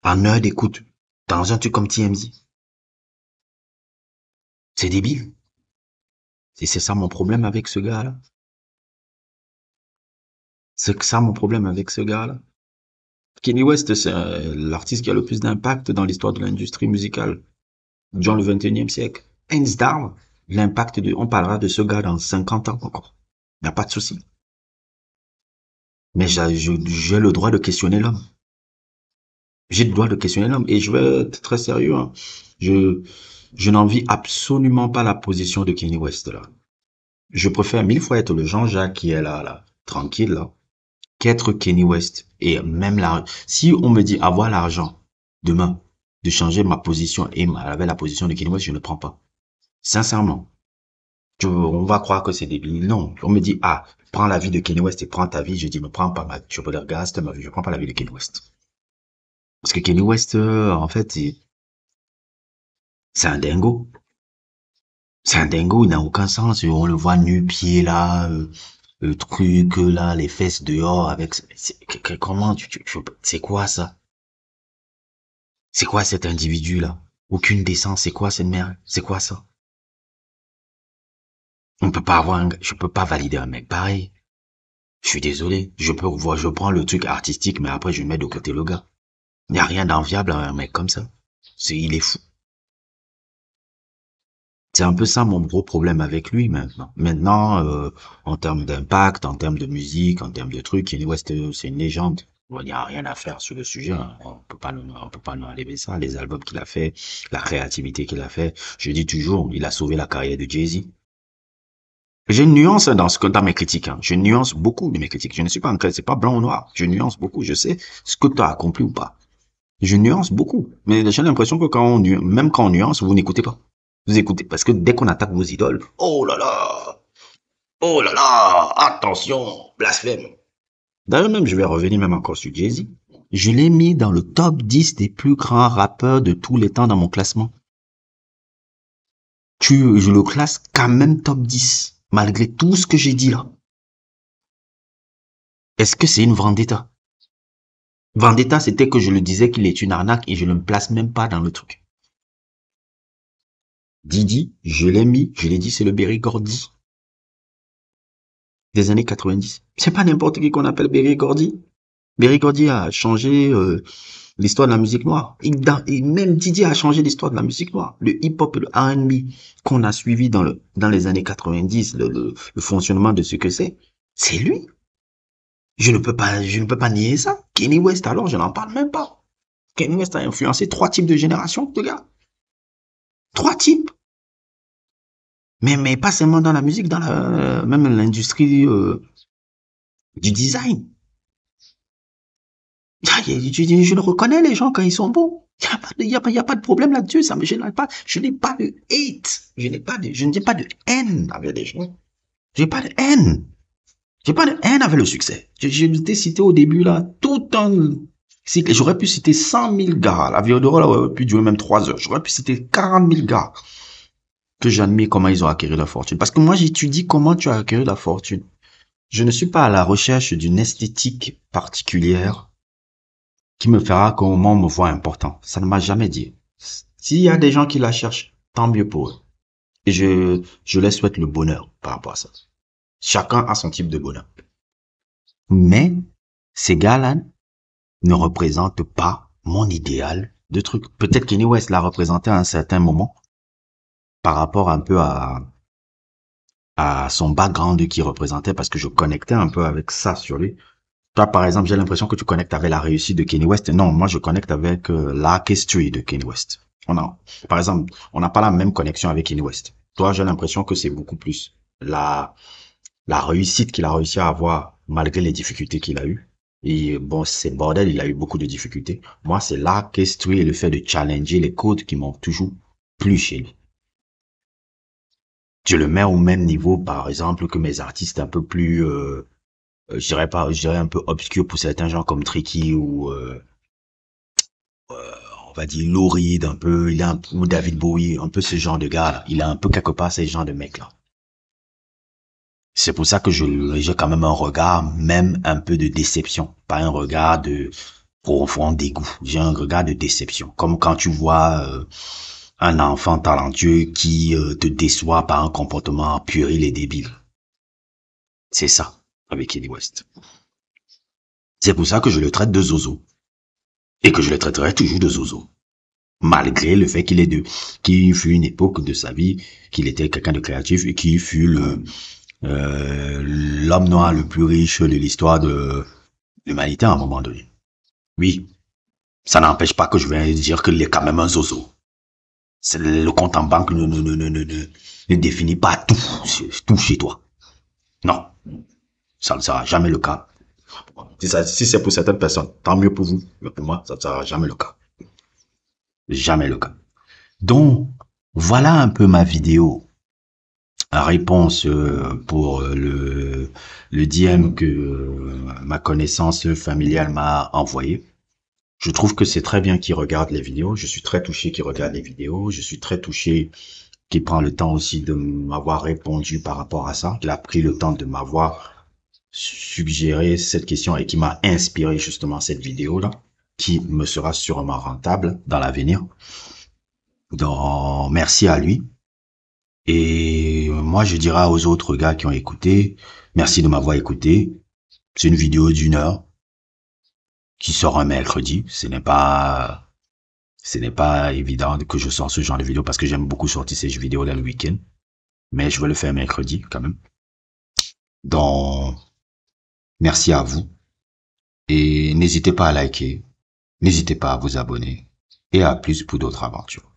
Speaker 3: En heure d'écoute, dans un truc comme TMZ. C'est débile. Et c'est ça mon problème avec ce gars-là. C'est que ça mon problème avec ce gars-là. Kanye West, c'est l'artiste qui a le plus d'impact dans l'histoire de l'industrie musicale durant le 21e siècle. Hands down, on parlera de ce gars dans 50 ans encore. Il n'y a pas de souci. Mais j'ai le droit de questionner l'homme. J'ai le droit de questionner l'homme. Et je vais être très sérieux, hein. Je n'envie absolument pas la position de Kanye West, là. Je préfère 1000 fois être le Jean-Jacques qui est là, tranquille, là, qu'être Kanye West. Et même là, si on me dit avoir l'argent demain de changer ma position et avec la position de Kanye West, je ne prends pas. Sincèrement. On va croire que c'est débile. Non. On me dit, prends la vie de Kanye West et prends ta vie. Je dis, ne prends pas ma vie. Je peux dire, gars, c'est ma vie. Je prends pas la vie de Kanye West. Parce que Kanye West, en fait, c'est un dingo. C'est un dingo, il n'a aucun sens. On le voit nu-pied là, le truc là, les fesses dehors avec. Comment c'est quoi ça? C'est quoi cet individu là? Aucune décence. C'est quoi cette merde? C'est quoi ça? On peut pas avoir je peux pas valider un mec pareil. Je suis désolé. Je prends le truc artistique, mais après je mets de côté le gars. Il n'y a rien d'enviable à un mec comme ça. Il est fou. C'est un peu ça mon gros problème avec lui maintenant. Maintenant, en termes d'impact, en termes de musique, en termes de trucs, Kanye West, c'est une légende. Il n'y a rien à faire sur le sujet, hein. On peut pas nous enlever ça. Les albums qu'il a fait, la créativité qu'il a fait. Je dis toujours, il a sauvé la carrière de Jay-Z. J'ai une nuance dans mes critiques, hein. Je nuance beaucoup de mes critiques. Je ne suis pas c'est pas blanc ou noir. Je nuance beaucoup. Je sais ce que tu as accompli ou pas. Je nuance beaucoup. Mais j'ai l'impression que même quand on nuance, vous n'écoutez pas. Vous écoutez, parce que dès qu'on attaque vos idoles, oh là là, attention, blasphème. D'ailleurs même, je vais revenir même encore sur Jay-Z. Je l'ai mis dans le top 10 des plus grands rappeurs de tous les temps dans mon classement. Je le classe quand même top 10, malgré tout ce que j'ai dit là. Est-ce que c'est une vendetta? Vendetta, c'était que je le disais qu'il est une arnaque et je ne me place même pas dans le truc. Didi, je l'ai dit, c'est le Berry Gordy des années 90. C'est pas n'importe qui qu'on appelle Berry Gordy. Berry Gordy a changé l'histoire de la musique noire. Et même Didi a changé l'histoire de la musique noire. Le hip-hop et le R&B qu'on a suivi dans les années 90, le fonctionnement de ce que c'est lui. Je ne peux pas nier ça. Kanye West, alors, je n'en parle même pas. Kanye West a influencé 3 types de générations de gars. 3 types. Mais pas seulement dans la musique, même l'industrie du design. Je le reconnais, les gens, quand ils sont bons. Il y a pas de problème là-dessus. Ça me gêne pas. Je n'ai pas de hate. Je n'ai pas de haine avec les gens. J'ai pas de haine. J'ai pas de haine avec le succès. Je t'ai cité au début, là, tout un cycle. J'aurais pu citer 100 000 gars. La vie d'Oro, là, aurait pu durer même 3 heures. J'aurais pu citer 40 000 gars que j'admire comment ils ont acquis la fortune. Parce que moi, j'étudie comment tu as acquis la fortune. Je ne suis pas à la recherche d'une esthétique particulière qui me fera qu'au moment me voit important. Ça ne m'a jamais dit. S'il y a des gens qui la cherchent, tant mieux pour eux. Et je les souhaite le bonheur par rapport à ça. Chacun a son type de bonheur. Mais ces gars-là ne représentent pas mon idéal de truc. Peut-être Kanye West l'a représenté à un certain moment par rapport un peu à son background qu'il représentait, parce que je connectais un peu avec ça sur lui. Toi, par exemple, j'ai l'impression que tu connectes avec la réussite de Kanye West. Non, moi, je connecte avec l'artistry de Kanye West. Par exemple, on n'a pas la même connexion avec Kanye West. Toi, j'ai l'impression que c'est beaucoup plus la réussite qu'il a réussi à avoir malgré les difficultés qu'il a eues. Et bon, c'est bordel, il a eu beaucoup de difficultés. Moi, c'est l'artistry et le fait de challenger les codes qui m'ont toujours plu chez lui. Je le mets au même niveau, par exemple, que mes artistes un peu plus, je dirais un peu obscurs pour certains gens comme Tricky ou, on va dire Lou Reed, un peu, ou David Bowie, un peu ce genre de gars-là. Il a un peu quelque part ces genres de mecs-là. C'est pour ça que j'ai quand même un regard, même un peu de déception, pas un regard de profond dégoût. J'ai un regard de déception, comme quand tu vois un enfant talentueux qui te déçoit par un comportement puéril et débile. C'est ça avec Kanye West. C'est pour ça que je le traite de zozo et que je le traiterai toujours de zozo. Malgré le fait qu'il fut une époque de sa vie, qu'il était quelqu'un de créatif et qu'il fut l'homme noir le plus riche de l'histoire de l'humanité à un moment donné. Oui, ça n'empêche pas que je vais dire qu'il est quand même un zozo. Le compte en banque ne définit pas tout chez toi. Non, ça ne sera jamais le cas. Si c'est pour certaines personnes, tant mieux pour vous, mais pour moi, ça ne sera jamais le cas. Jamais le cas. Donc, voilà un peu ma vidéo. La réponse pour le DM que ma connaissance familiale m'a envoyé. Je trouve que c'est très bien qu'il regarde les vidéos. Je suis très touché qu'il regarde les vidéos. Je suis très touché qu'il prend le temps aussi de m'avoir répondu par rapport à ça. Il a pris le temps de m'avoir suggéré cette question et qui m'a inspiré justement cette vidéo-là, qui me sera sûrement rentable dans l'avenir. Donc, merci à lui. Et moi, je dirais aux autres gars qui ont écouté, merci de m'avoir écouté. C'est une vidéo d'1 heure qui sort un mercredi. Ce n'est pas évident que je sorte ce genre de vidéo parce que j'aime beaucoup sortir ces vidéos là le week-end. Mais je vais le faire mercredi quand même. Donc, merci à vous. Et n'hésitez pas à liker. N'hésitez pas à vous abonner. Et à plus pour d'autres aventures.